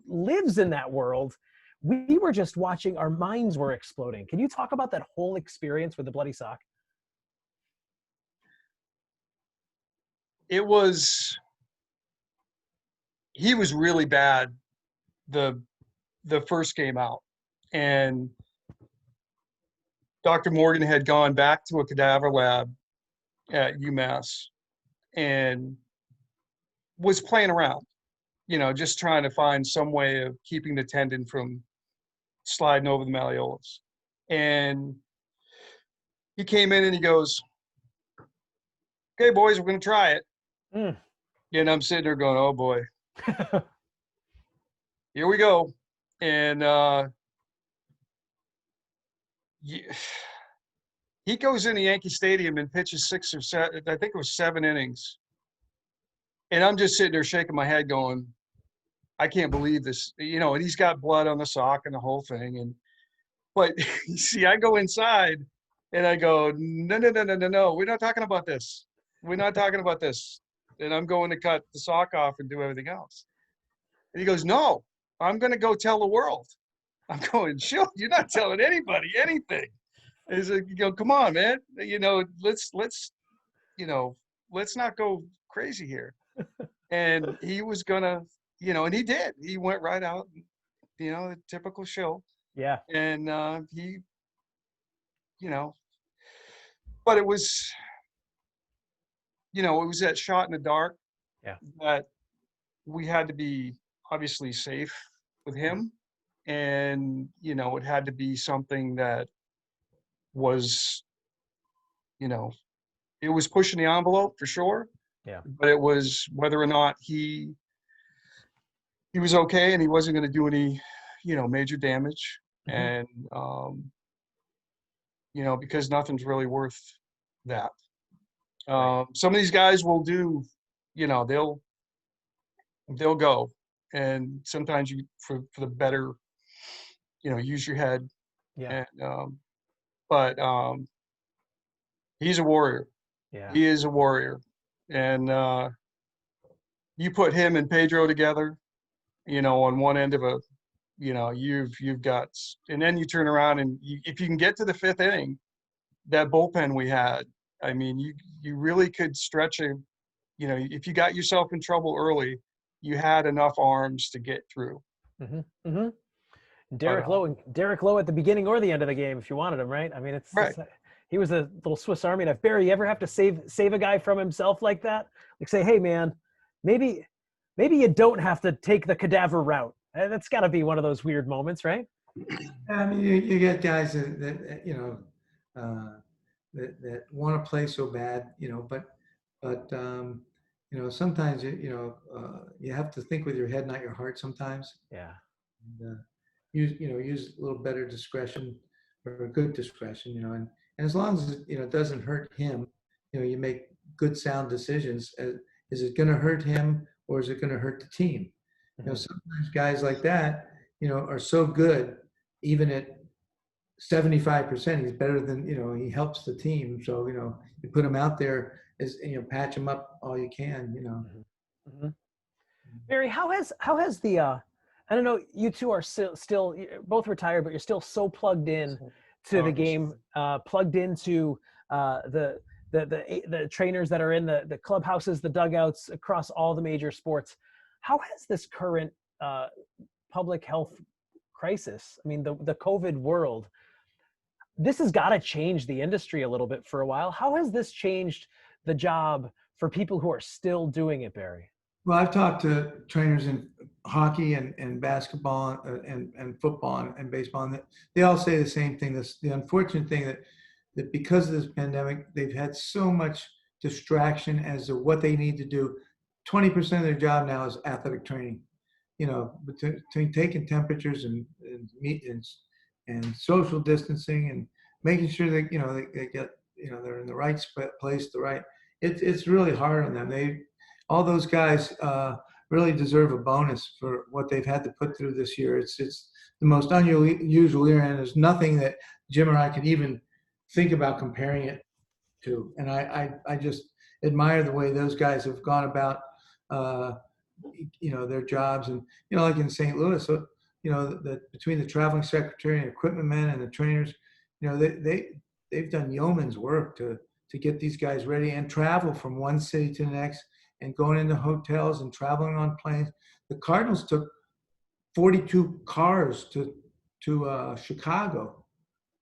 lives in that world? We were just watching, our minds were exploding. Can you talk about that whole experience with the bloody sock? He was really bad the first game out. And Dr. Morgan had gone back to a cadaver lab at UMass and was playing around, just trying to find some way of keeping the tendon from sliding over the malleolus. And he came in and he goes, okay, boys, we're going to try it. And I'm sitting there going, oh boy, here we go. And he goes in the Yankee Stadium and pitches 6 or 7, I think it was 7 innings. And I'm just sitting there shaking my head going, I can't believe this, and he's got blood on the sock and the whole thing. But you see, I go inside and I go, no, we're not talking about this. We're not talking about this. And I'm going to cut the sock off and do everything else. And he goes, no, I'm going to go tell the world. I'm going, sure, you're not telling anybody anything. He's like, come on, man. Let's not go crazy here. And he was gonna, and he did. He went right out, the typical show. Yeah. And he, but it was, it was that shot in the dark. Yeah. That we had to be obviously safe with him. And, it had to be something that was, it was pushing the envelope for sure. Yeah. But it was whether or not he was okay and he wasn't going to do any, major damage. And, because nothing's really worth that. Some of these guys will do, they'll go. And sometimes for the better, use your head. Yeah. And, but he's a warrior. Yeah. He is a warrior. And you put him and Pedro together, on one end of a, you've got, and then you turn around and if you can get to the fifth inning, that bullpen we had, I mean, you really could stretch if you got yourself in trouble early, you had enough arms to get through. Mm-hmm. Mm-hmm. But, Derek Lowe at the beginning or the end of the game, if you wanted him, right? I mean, right. He was a little Swiss Army knife. Barry, you ever have to save a guy from himself like that? Like say, hey man, maybe you don't have to take the cadaver route. That's got to be one of those weird moments, right? I mean, you get guys that that want to play so bad, but sometimes you have to think with your head, not your heart. Sometimes, Yeah. and, use a little better discretion or good discretion, and as long as it doesn't hurt him, you make good sound decisions. Is it going to hurt him or is it going to hurt the team? Mm-hmm. Sometimes guys like that, are so good, even at 75%, he's better than, he helps the team. So, you put him out there as, patch him up all you can, Mm-hmm. Barry, how has the I don't know, you two are still both retired, but you're still so plugged in to the game, plugged into the trainers that are in the clubhouses, the dugouts across all the major sports. How has this current public health crisis, I mean, the COVID world, this has got to change the industry a little bit for a while. How has this changed the job for people who are still doing it, Barry? Well, I've talked to trainers in hockey and basketball and football and baseball, and they all say the same thing. The unfortunate thing that because of this pandemic, they've had so much distraction as to what they need to do. 20% of their job now is athletic training. Between taking temperatures and meetings and social distancing and making sure that they get they're in the right place, it's really hard on them. All those guys really deserve a bonus for what they've had to put through this year. It's the most unusual year, and there's nothing that Jim or I could even think about comparing it to. And I just admire the way those guys have gone about their jobs. And like in St. Louis, so that between the traveling secretary and equipment men and the trainers, they've done yeoman's work to get these guys ready and travel from one city to the next and going into hotels and traveling on planes. The Cardinals took 42 cars to Chicago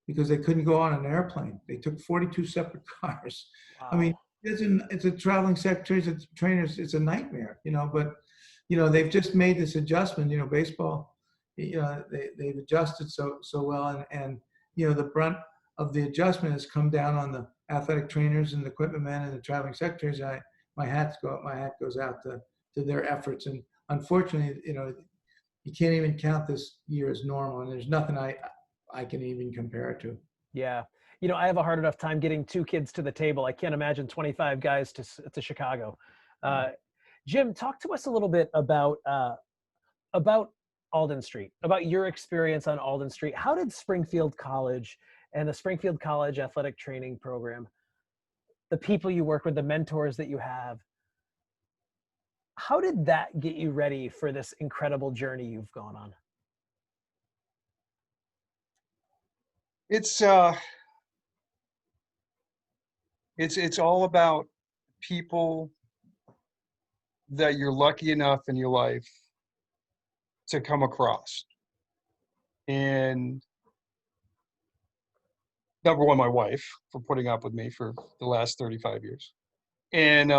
because they couldn't go on an airplane. They took 42 separate cars. Wow. I mean, it's a traveling secretaries, it's trainers, it's a nightmare, but they've just made this adjustment. Baseball, they've adjusted so well, and the brunt of the adjustment has come down on the athletic trainers and the equipment men and the traveling secretaries. My hat goes out to their efforts. And unfortunately, you can't even count this year as normal, and there's nothing I can even compare it to. Yeah. I have a hard enough time getting 2 kids to the table. I can't imagine 25 guys to Chicago. Jim, talk to us a little bit about Alden Street, about your experience on Alden Street. How did Springfield College and the Springfield College athletic training program, the people you work with, the mentors that you have, how did that get you ready for this incredible journey you've gone on? It's all about people that you're lucky enough in your life to come across. And number one, my wife, for putting up with me for the last 35 years. And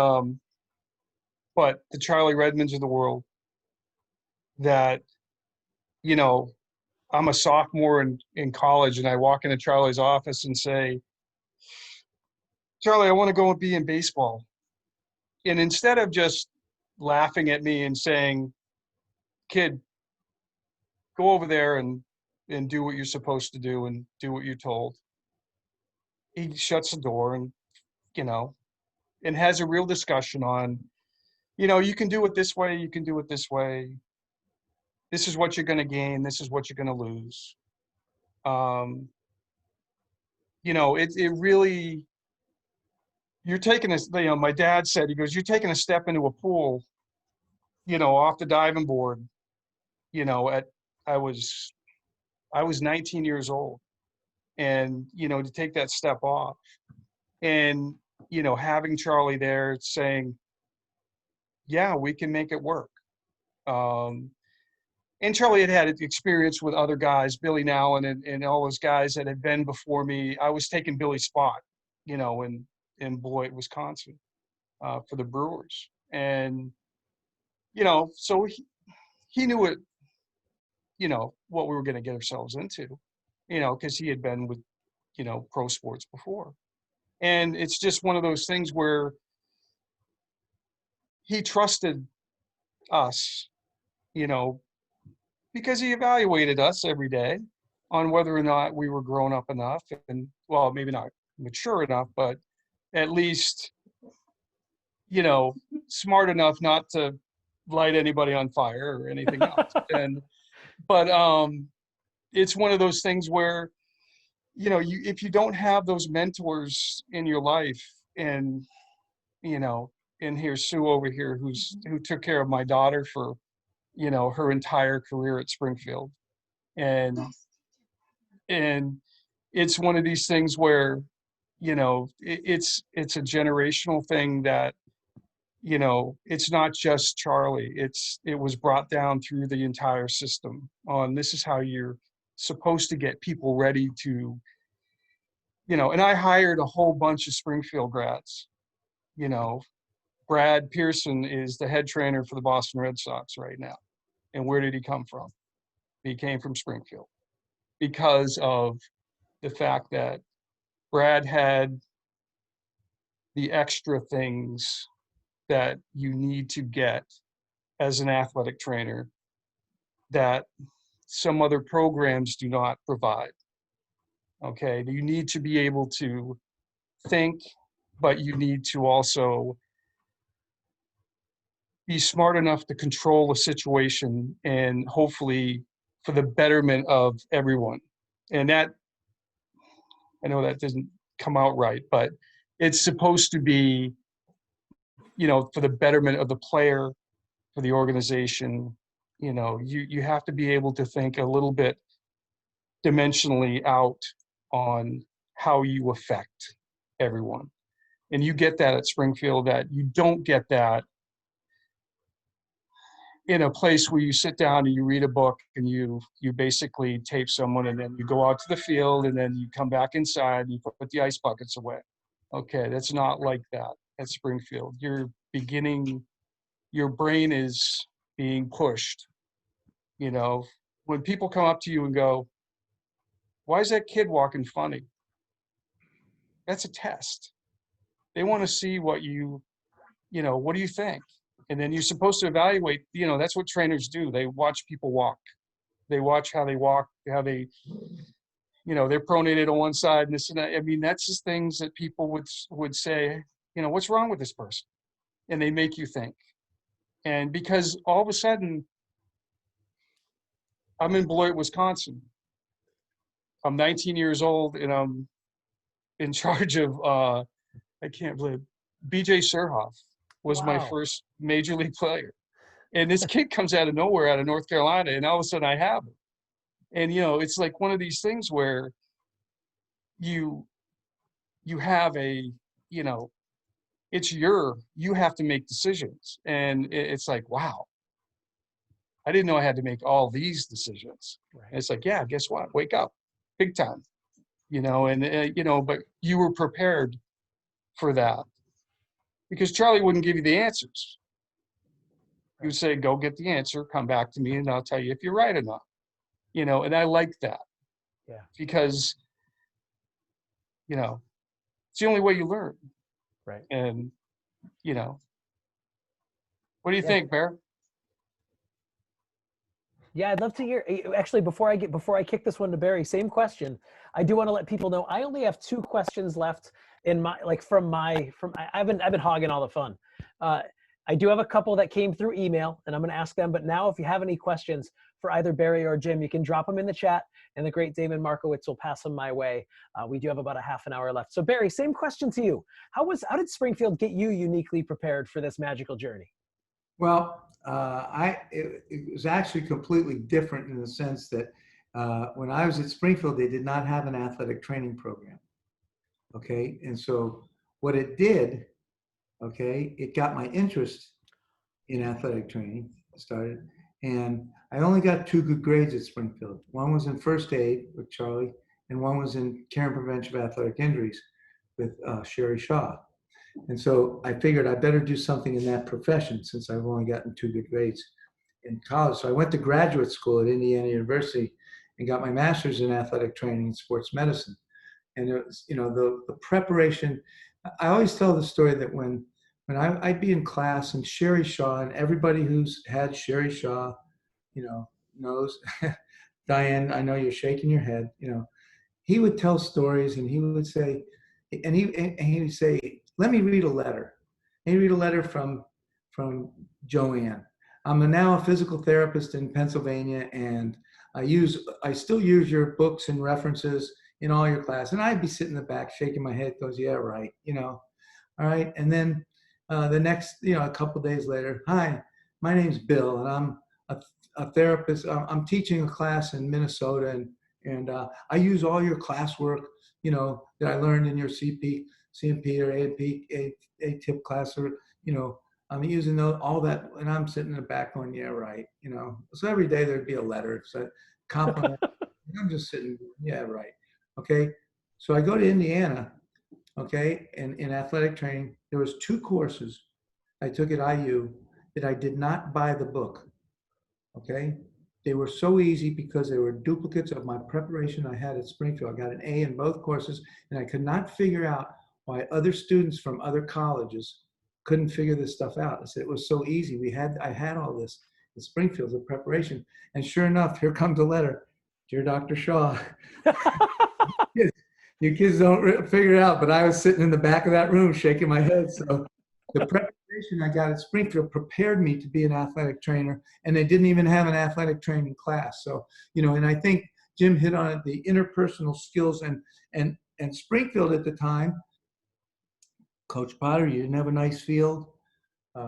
but the Charlie Redmonds of the world that, I'm a sophomore in college and I walk into Charlie's office and say, Charlie, I want to go and be in baseball. And instead of just laughing at me and saying, kid, go over there and do what you're supposed to do and do what you're told, he shuts the door and, and has a real discussion on, you can do it this way, you can do it this way. This is what you're going to gain. This is what you're going to lose. It really you're taking a, you know, my dad said, he goes, you're taking a step into a pool, you know, off the diving board, you know, I was 19 years old, and, you know, to take that step off, and, you know, having Charlie there saying, yeah, we can make it work. And Charlie had experience with other guys, Billy Nallen and all those guys that had been before me. I was taking Billy's spot, you know, in Beloit, Wisconsin, for the Brewers. And, you know, so he knew it, you know, what we were going to get ourselves into, you know, because he had been with, you know, pro sports before. And it's just one of those things where he trusted us, you know, because he evaluated us every day on whether or not we were grown up enough, and, well, maybe not mature enough, but at least, you know, smart enough not to light anybody on fire or anything else. But it's one of those things where, you know, if you don't have those mentors in your life, and, you know, and here's Sue over here who took care of my daughter for, you know, her entire career at Springfield. And it's one of these things where, you know, it's a generational thing that, you know, it's not just Charlie. It was brought down through the entire system on, this is how you're supposed to get people ready to, you know. And I hired a whole bunch of Springfield grads. You know, Brad Pearson is the head trainer for the Boston Red Sox right now. And where did he come from? He came from Springfield, because of the fact that Brad had the extra things that you need to get as an athletic trainer that some other programs do not provide. Okay, you need to be able to think, but you need to also be smart enough to control a situation, and hopefully for the betterment of everyone. And that, I know that doesn't come out right, but it's supposed to be, you know, for the betterment of the player, for the organization. You know, you have to be able to think a little bit dimensionally out on how you affect everyone. And you get that at Springfield, that you don't get that in a place where you sit down and you read a book and you basically tape someone, and then you go out to the field, and then you come back inside and you put the ice buckets away. Okay, that's not like that at Springfield. Your brain is being pushed. You know, when people come up to you and go, why is that kid walking funny? That's a test. They want to see what you know, what do you think? And then you're supposed to evaluate, you know, that's what trainers do. They watch people walk. They watch how they walk, how they, you know, they're pronated on one side and this and that. I mean, that's just things that people would say, you know, what's wrong with this person? And they make you think. And because all of a sudden, I'm in Beloit, Wisconsin. I'm 19 years old, and I'm in charge of, I can't believe, BJ Surhoff was my first major league player. And this kid comes out of nowhere, out of North Carolina, and all of a sudden I have him. And, you know, it's like one of these things where you have a, you know, you have to make decisions. And it's like, wow, I didn't know I had to make all these decisions. Right. And it's like, yeah, guess what? Wake up, big time, you know, and, you know, but you were prepared for that, because Charlie wouldn't give you the answers. He would say, go get the answer, come back to me, and I'll tell you if you're right or not. You know, and I like that. Yeah. Because, you know, it's the only way you learn. Right. And, you know, what do you think, Bear? Yeah, I'd love to hear. Actually, before I kick this one to Barry, same question. I do want to let people know I only have 2 questions left in my, like, I've been hogging all the fun. I do have a couple that came through email, and I'm going to ask them. But now, if you have any questions, for either Barry or Jim, you can drop them in the chat, and the great Damon Markowitz will pass them my way. We do have about a half an hour left. So Barry, same question to you. How did Springfield get you uniquely prepared for this magical journey? Well, it was actually completely different in the sense that when I was at Springfield, they did not have an athletic training program. Okay, and so what it did, okay, it got my interest in athletic training. Started, and I only got 2 good grades at Springfield. One was in first aid with Charlie, and one was in care and prevention of athletic injuries with Sherry Shaw. And so I figured I better do something in that profession since I've only gotten 2 good grades in college. So I went to graduate school at Indiana University and got my master's in athletic training and sports medicine. And it was, you know, the preparation. I always tell the story that when I'd be in class and Sherry Shaw, and everybody who's had Sherry Shaw, you know, knows, Diane, I know you're shaking your head, you know, he would tell stories and he would say, and he would say, let me read a letter. And he'd read a letter from Joanne. I'm now a physical therapist in Pennsylvania, and I still use your books and references in all your class. And I'd be sitting in the back shaking my head, goes, yeah, right, you know, all right. And then the next, you know, a couple of days later, hi, my name's Bill, and I'm a therapist. I'm teaching a class in Minnesota, and I use all your classwork, you know, that I learned in your CMP or ATIP class, or, you know, I'm using all that, and I'm sitting in the back going, yeah, right, you know. So every day there'd be a letter, so compliment. I'm just sitting, yeah, right, okay. So I go to Indiana, okay, and in athletic training, there was 2 courses I took at IU that I did not buy the book, okay. They were so easy because they were duplicates of my preparation I had at Springfield. I got an A in both courses, and I could not figure out why other students from other colleges couldn't figure this stuff out. I said it was so easy. I had all this in Springfield, the preparation. And sure enough, here comes a letter. Dear Dr. Shaw, you kids don't figure it out, but I was sitting in the back of that room shaking my head. So the preparation I got at Springfield prepared me to be an athletic trainer, and they didn't even have an athletic training class. So, you know, and I think Jim hit on it, the interpersonal skills, and Springfield at the time, Coach Potter, you didn't have a nice field.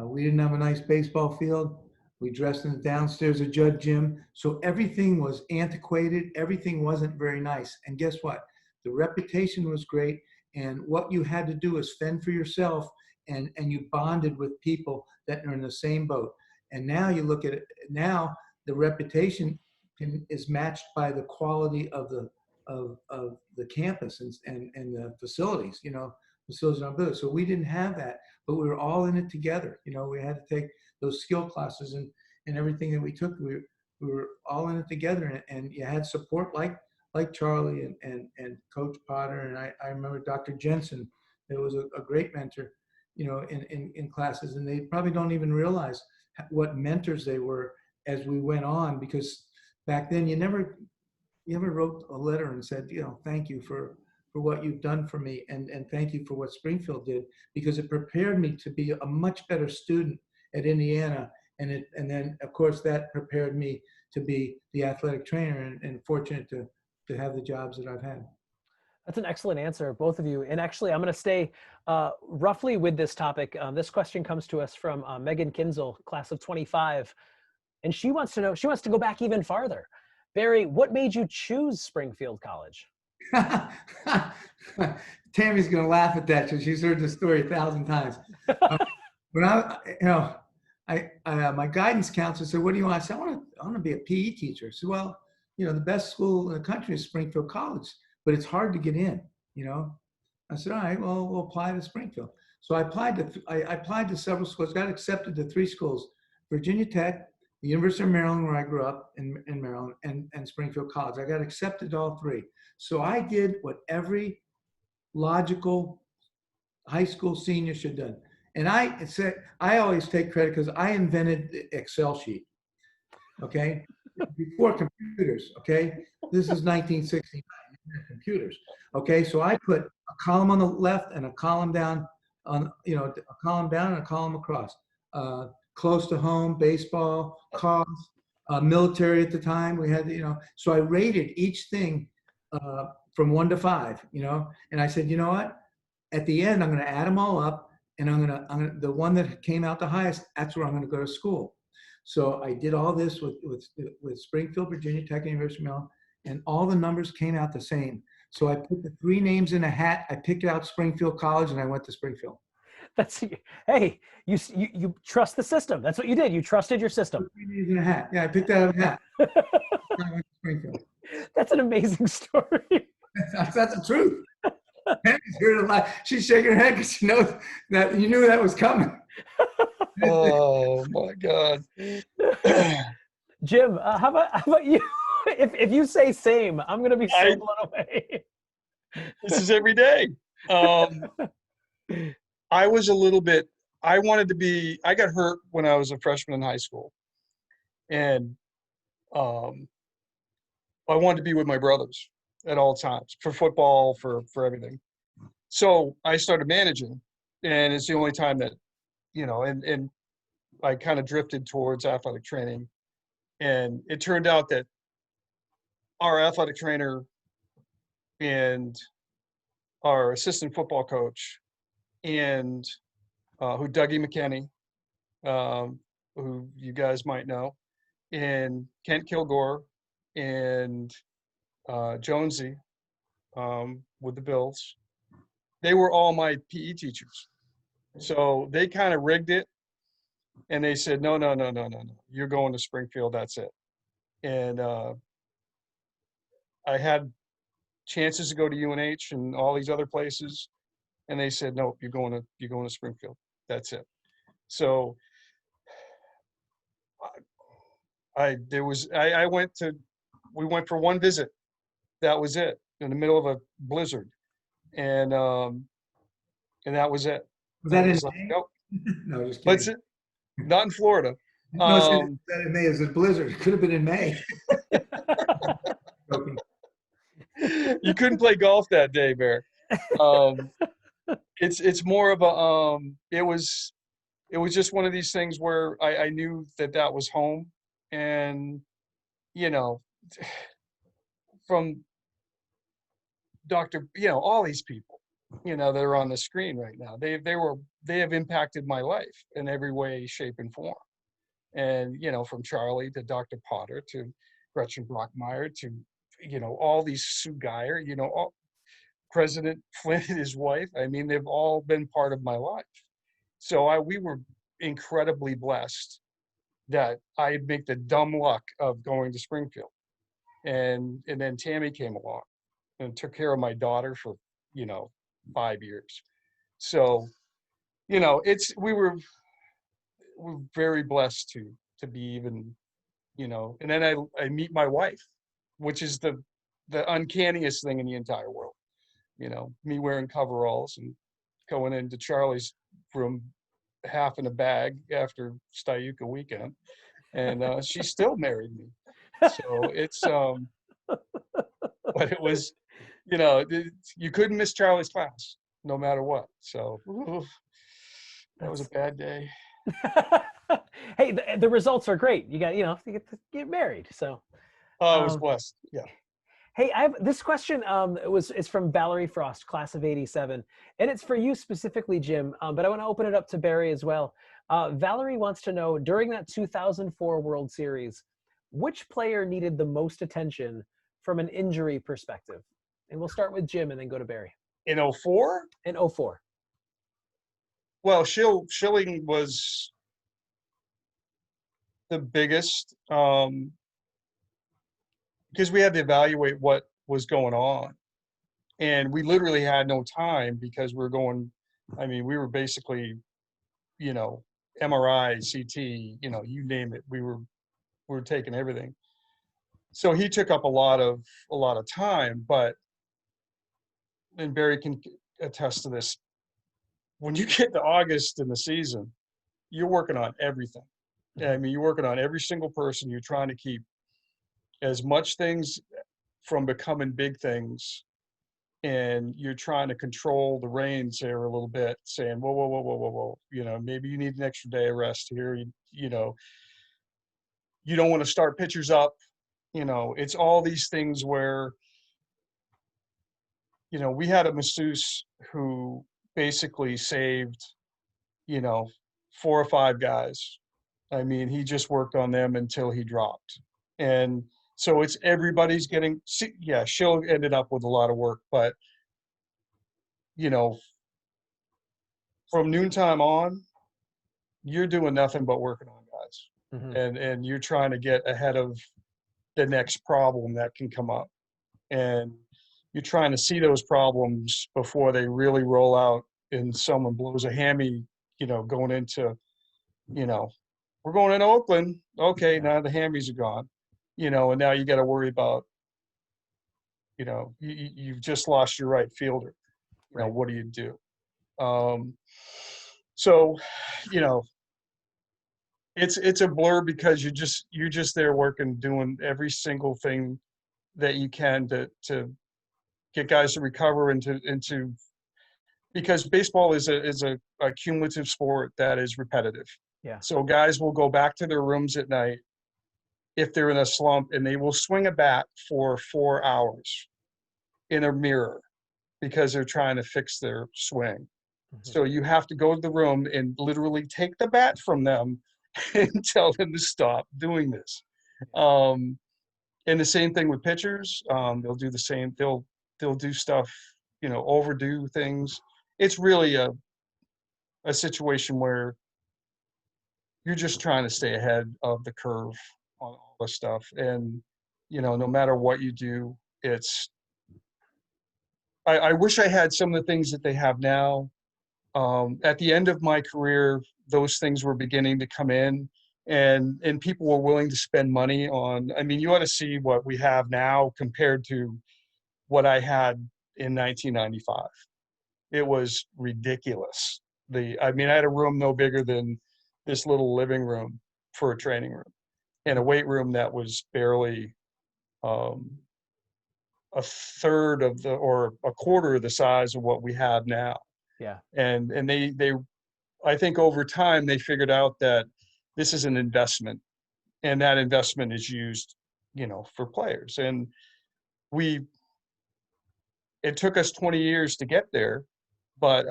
We didn't have a nice baseball field. We dressed in the downstairs of Judd Gym. So everything was antiquated. Everything wasn't very nice. And guess what? The reputation was great. And what you had to do is fend for yourself, and you bonded with people that are in the same boat. And now you look at it, now the reputation is matched by the quality of the campus and the facilities, you know, facilities on buildings. So we didn't have that, but we were all in it together. You know, we had to take those skill classes and everything that we took, we were all in it together, and you had support like Charlie and Coach Potter. And I remember Dr. Jensen, that was a great mentor, you know, in classes, and they probably don't even realize what mentors they were as we went on, because back then you never wrote a letter and said, you know, thank you for what you've done for me, and thank you for what Springfield did, because it prepared me to be a much better student at Indiana, and then of course that prepared me to be the athletic trainer, and fortunate to have the jobs that I've had. That's an excellent answer, both of you. And actually, I'm going to stay roughly with this topic. This question comes to us from Megan Kinzel, class of 25. And she wants to know, she wants to go back even farther. Barry, what made you choose Springfield College? Tammy's going to laugh at that because she's heard the story 1,000 times. When my guidance counselor said, what do you want? I said, I want to be a PE teacher. I said, well, you know, the best school in the country is Springfield College, but it's hard to get in, you know. I said, all right, well, we'll apply to Springfield. So I applied to several schools, got accepted to 3 schools: Virginia Tech, the University of Maryland, where I grew up in Maryland, and Springfield College. I got accepted to all 3. So I did what every logical high school senior should have done. And I always take credit because I invented the Excel sheet, okay? Before computers, okay? This is 1969, computers, okay? So I put a column on the left and a column down on, you know, a column down and a column across. Close to home, baseball, cost, military at the time. We had, so I rated each thing from 1 to 5, and I said, you know what? At the end, I'm going to add them all up, and I'm going to the one that came out the highest, that's where I'm going to go to school. So I did all this with Springfield, Virginia Tech, University of Maryland, and all the numbers came out the same. So I put the 3 names in a hat. I picked out Springfield College, and I went to Springfield. That's, hey, you trust the system. That's what you did. You trusted your system. 3 names in a hat. Yeah, I picked out a hat. I went to Springfield. That's an amazing story. That's the truth. Henry's here to lie. She's shaking her head because she knows that you knew that was coming. Oh my God. Jim, how about you? If you say same, I'm gonna be so blown away. This is every day. I was a little bit. I got hurt when I was a freshman in high school, and I wanted to be with my brothers at all times for football, for everything. So I started managing, and it's the only time that, and I kind of drifted towards athletic training. And it turned out that our athletic trainer and our assistant football coach and who Dougie McKinney, who you guys might know, and Kent Kilgore and Jonesy with the Bills. They were all my PE teachers. So they kind of rigged it, and they said, no. You're going to Springfield, that's it. And I had chances to go to UNH and all these other places, and they said, nope, you're going to Springfield. That's it. So we went for one visit. That was it, in the middle of a blizzard. And that was it. Was that in like, May? nope. No, just But kidding. not in Florida. No, it's that in May. It was a blizzard. It could have been in May. You couldn't play golf that day, Bear. It's more of a it was just one of these things where I knew that was home, and from Dr. all these people that are on the screen right now, they have impacted my life in every way, shape, and form. And from Charlie to Dr. Potter to Gretchen Brockmeyer to all these Sue Geyer, all, President Flynn and his wife. I mean, they've all been part of my life. So we were incredibly blessed that I'd make the dumb luck of going to Springfield. And then Tammy came along and took care of my daughter for, 5 years. So, we were very blessed to be even, and then I meet my wife, which is the uncanniest thing in the entire world. Me wearing coveralls and going into Charlie's room half in a bag after Stayuka weekend, and she still married me. So it's but it was, you couldn't miss Charlie's class no matter what. So that was a bad day. Hey, the results are great. You got, you get to get married. So I was blessed. Yeah. Hey, I have this question. It's from Valerie Frost, class of '87, and it's for you specifically, Jim. But I want to open it up to Barry as well. Valerie wants to know, during that 2004 World Series, which player needed the most attention from an injury perspective? And we'll start with Jim and then go to Barry. In 04? In 04. Well, Schilling was the biggest, because we had to evaluate what was going on, and we literally had no time because we were basically, MRI, CT, you name it. We were taking everything. So he took up a lot of time, and Barry can attest to this. When you get to August in the season, you're working on everything. I mean, you're working on every single person. You're trying to keep as much things from becoming big things, and you're trying to control the reins there a little bit, saying, whoa, maybe you need an extra day of rest here. you don't want to start pitchers up. It's all these things where, we had a masseuse who basically saved, 4 or 5 guys. I mean, he just worked on them until he dropped. And so it's everybody's getting, yeah, she'll ended up with a lot of work, but, from noontime on, you're doing nothing but working on guys. Mhm. And you're trying to get ahead of the next problem that can come up. And you're trying to see those problems before they really roll out and someone blows a hammy, going into, we're going into Oakland. Okay, now the hammies are gone, and now you got to worry about, you've just lost your right fielder. Right. What do you do? So, it's a blur because you're just there working, doing every single thing that you can to get guys to recover into because baseball is a cumulative sport that is repetitive. Yeah. So guys will go back to their rooms at night if they're in a slump, and they will swing a bat for 4 hours in a mirror because they're trying to fix their swing. So you have to go to the room and literally take the bat from them and tell them to stop doing this. And the same thing with pitchers. They'll do the same. They'll do stuff, overdo things. It's really a situation where you're just trying to stay ahead of the curve on all this stuff. And, no matter what you do, I wish I had some of the things that they have now. At the end of my career, those things were beginning to come in, and people were willing to spend money on. I mean, you ought to see what we have now compared to what I had in 1995. It was ridiculous. I had a room no bigger than this little living room for a training room, and a weight room that was barely a third of or a quarter of the size of what we have now. Yeah. And they I think over time they figured out that this is an investment, and that investment is used, for players. And it took us 20 years to get there, but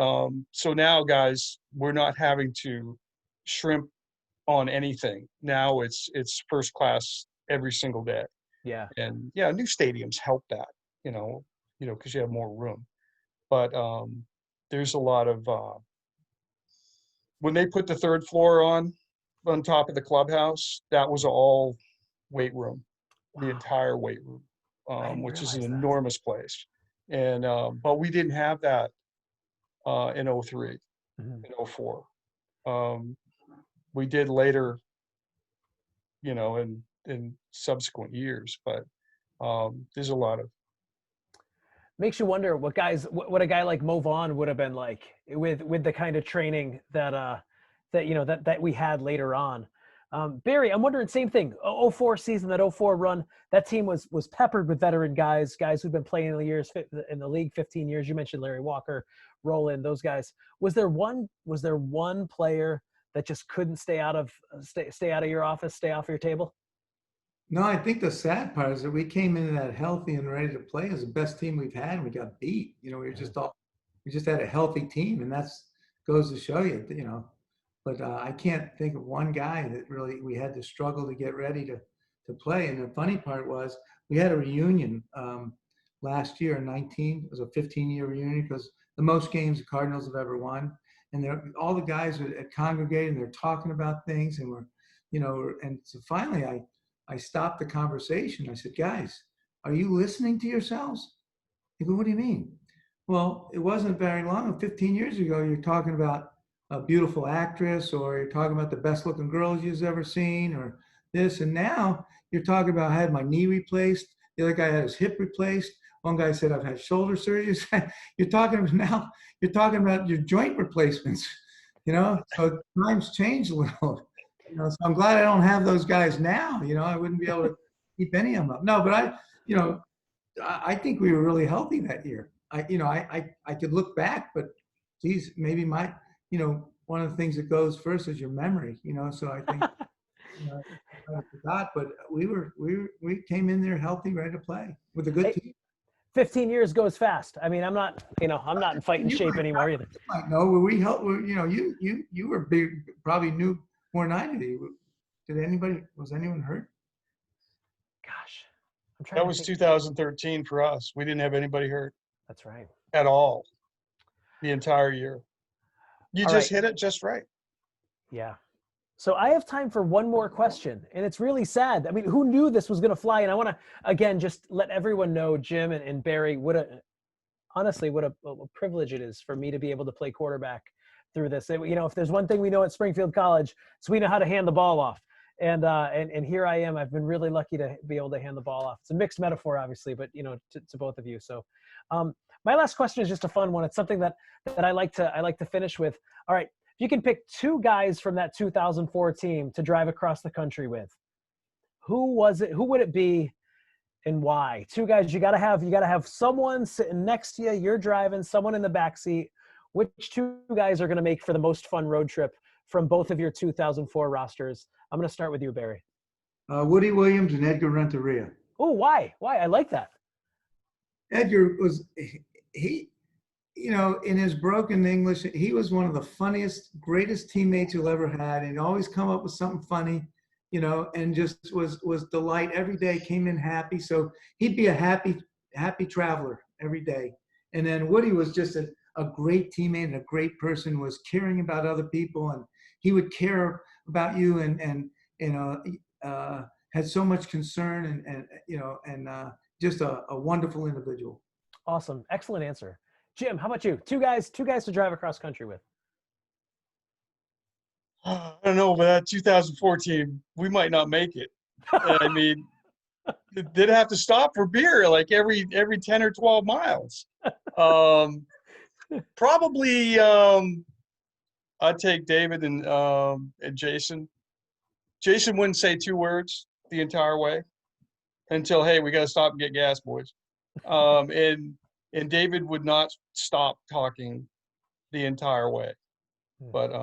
so now, guys, we're not having to shrimp on anything. Now it's first class every single day. Yeah. And yeah, new stadiums help that, because you have more room. But there's a lot of when they put the third floor on top of the clubhouse, that was all weight room, the entire weight room, which is an enormous place. And but we didn't have that in 03, in 04. We did later, in subsequent years, but there's a lot of. Makes you wonder what a guy like Mo Vaughn would have been like with the kind of training that we had later on. Barry, I'm wondering, same thing. 04 season, that 04 run, that team was peppered with veteran guys who've been playing in the league 15 years. You mentioned Larry Walker, Roland, those guys. Was there one player that just couldn't stay out of your office, stay off your table? No, I think the sad part is that we came into that healthy and ready to play as the best team we've had, and we got beat. We just had a healthy team, and that's goes to show you, But I can't think of one guy that really we had to struggle to get ready to play. And the funny part was we had a reunion last year in 19. It was a 15-year reunion because the most games the Cardinals have ever won. And all the guys had congregated and they're talking about things, and and so finally I stopped the conversation. I said, guys, are you listening to yourselves? They go, what do you mean? Well, it wasn't very long. 15 years ago, you're talking about a beautiful actress, or you're talking about the best looking girls you've ever seen, or this. And now you're talking about, I had my knee replaced. The other guy had his hip replaced. One guy said, I've had shoulder surgeries. You're talking about your joint replacements, so times change a little. So I'm glad I don't have those guys now. I wouldn't be able to keep any of them up. No, but I think we were really healthy that year. I could look back, but geez, maybe one of the things that goes first is your memory. So I think I forgot, but we came in there healthy, ready to play with a good team. 15 years goes fast. I mean, I'm not in fighting shape anymore either. No, we helped. You were big, probably knew more than I did. Was anyone hurt? Gosh, I'm trying That to was think. 2013 for us. We didn't have anybody hurt That's right. at all the entire year. You All just right. hit it just right. Yeah. So I have time for one more question, and it's really sad. I mean, who knew this was going to fly? And I want to, again, just let everyone know, Jim and Barry, what a privilege it is for me to be able to play quarterback through this. If there's one thing we know at Springfield College, it's we know how to hand the ball off. And here I am. I've been really lucky to be able to hand the ball off. It's a mixed metaphor, obviously, but to both of you. So my last question is just a fun one. It's something that I like to finish with. All right. If you can pick two guys from that 2004 team to drive across the country with, who would it be and why? Two guys you gotta have someone sitting next to you, you're driving, someone in the back seat. Which two guys are gonna make for the most fun road trip from both of your 2004 rosters? I'm gonna start with you, Barry. Woody Williams and Edgar Renteria. Oh, why? I like that. Edgar was, in his broken English, he was one of the funniest, greatest teammates you'll ever had. And he'd always come up with something funny, and just was delight every day, came in happy. So he'd be a happy traveler every day. And then Woody was just a great teammate and a great person, was caring about other people. And he would care about you and had so much concern and just a wonderful individual. Awesome. Excellent answer. Jim, how about you? Two guys to drive across country with. I don't know, but that 2014, we might not make it. I mean, they'd have to stop for beer like every 10 or 12 miles. Probably, I'd take David and Jason. Jason wouldn't say two words the entire way until, hey, we got to stop and get gas, boys. And David would not stop talking the entire way. But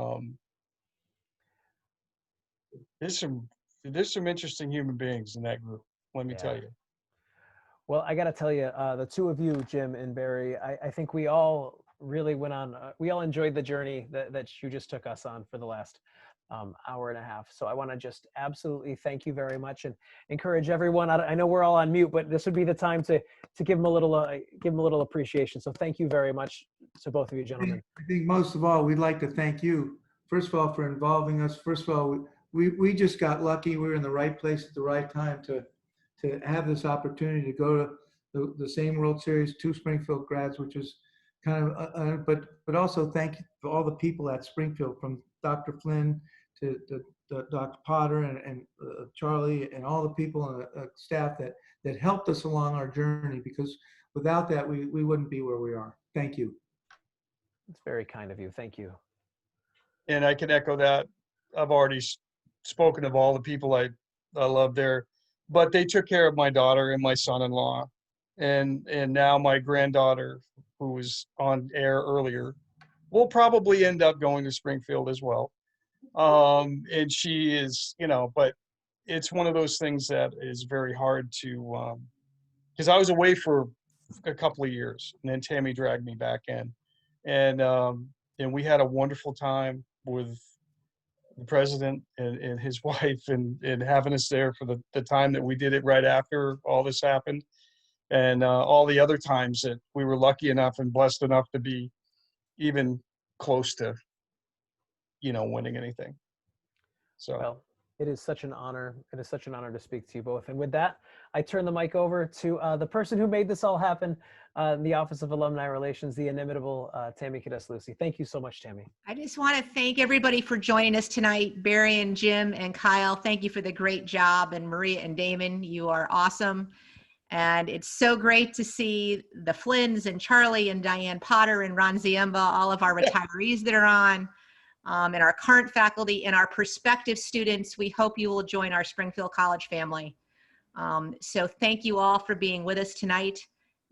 there's some interesting human beings in that group, let me tell you. Well, I got to tell you, the two of you, Jim and Barry, I think we all really went on, we all enjoyed the journey that you just took us on for the last hour and a half. So I want to just absolutely thank you very much and encourage everyone. I know we're all on mute, but this would be the time to give them a little appreciation. So thank you very much to both of you, gentlemen. I think most of all, we'd like to thank you, first of all, for involving us. First of all, we just got lucky. We were in the right place at the right time to have this opportunity to go to the same World Series, 2 Springfield grads, which is kind of, but also thank you to all the people at Springfield, from Dr. Flynn to Dr. Potter and Charlie and all the people on the staff that helped us along our journey, because without that, we wouldn't be where we are. Thank you. It's very kind of you. Thank you. And I can echo that. I've already spoken of all the people I love there, but they took care of my daughter and my son-in-law, and now my granddaughter, who was on air earlier, will probably end up going to Springfield as well. And she is, but it's one of those things that is very hard to, because I was away for a couple of years, and then Tammy dragged me back in, and we had a wonderful time with the president and his wife and having us there for the time that we did it right after all this happened, and all the other times that we were lucky enough and blessed enough to be even close to winning anything. So well, it is such an honor. It is such an honor to speak to you both. And with that, I turn the mic over to the person who made this all happen, in the Office of Alumni Relations, the inimitable Tammy Cadet-Lucy. Thank you so much, Tammy. I just want to thank everybody for joining us tonight. Barry and Jim and Kyle, thank you for the great job. And Maria and Damon, you are awesome. And it's so great to see the Flynns and Charlie and Diane Potter and Ron Ziemba, all of our retirees that are on, and our current faculty and our prospective students. We hope you will join our Springfield College family. So thank you all for being with us tonight,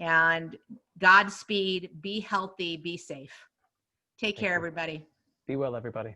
and Godspeed, be healthy, be safe. Take care, everybody. Be well, everybody.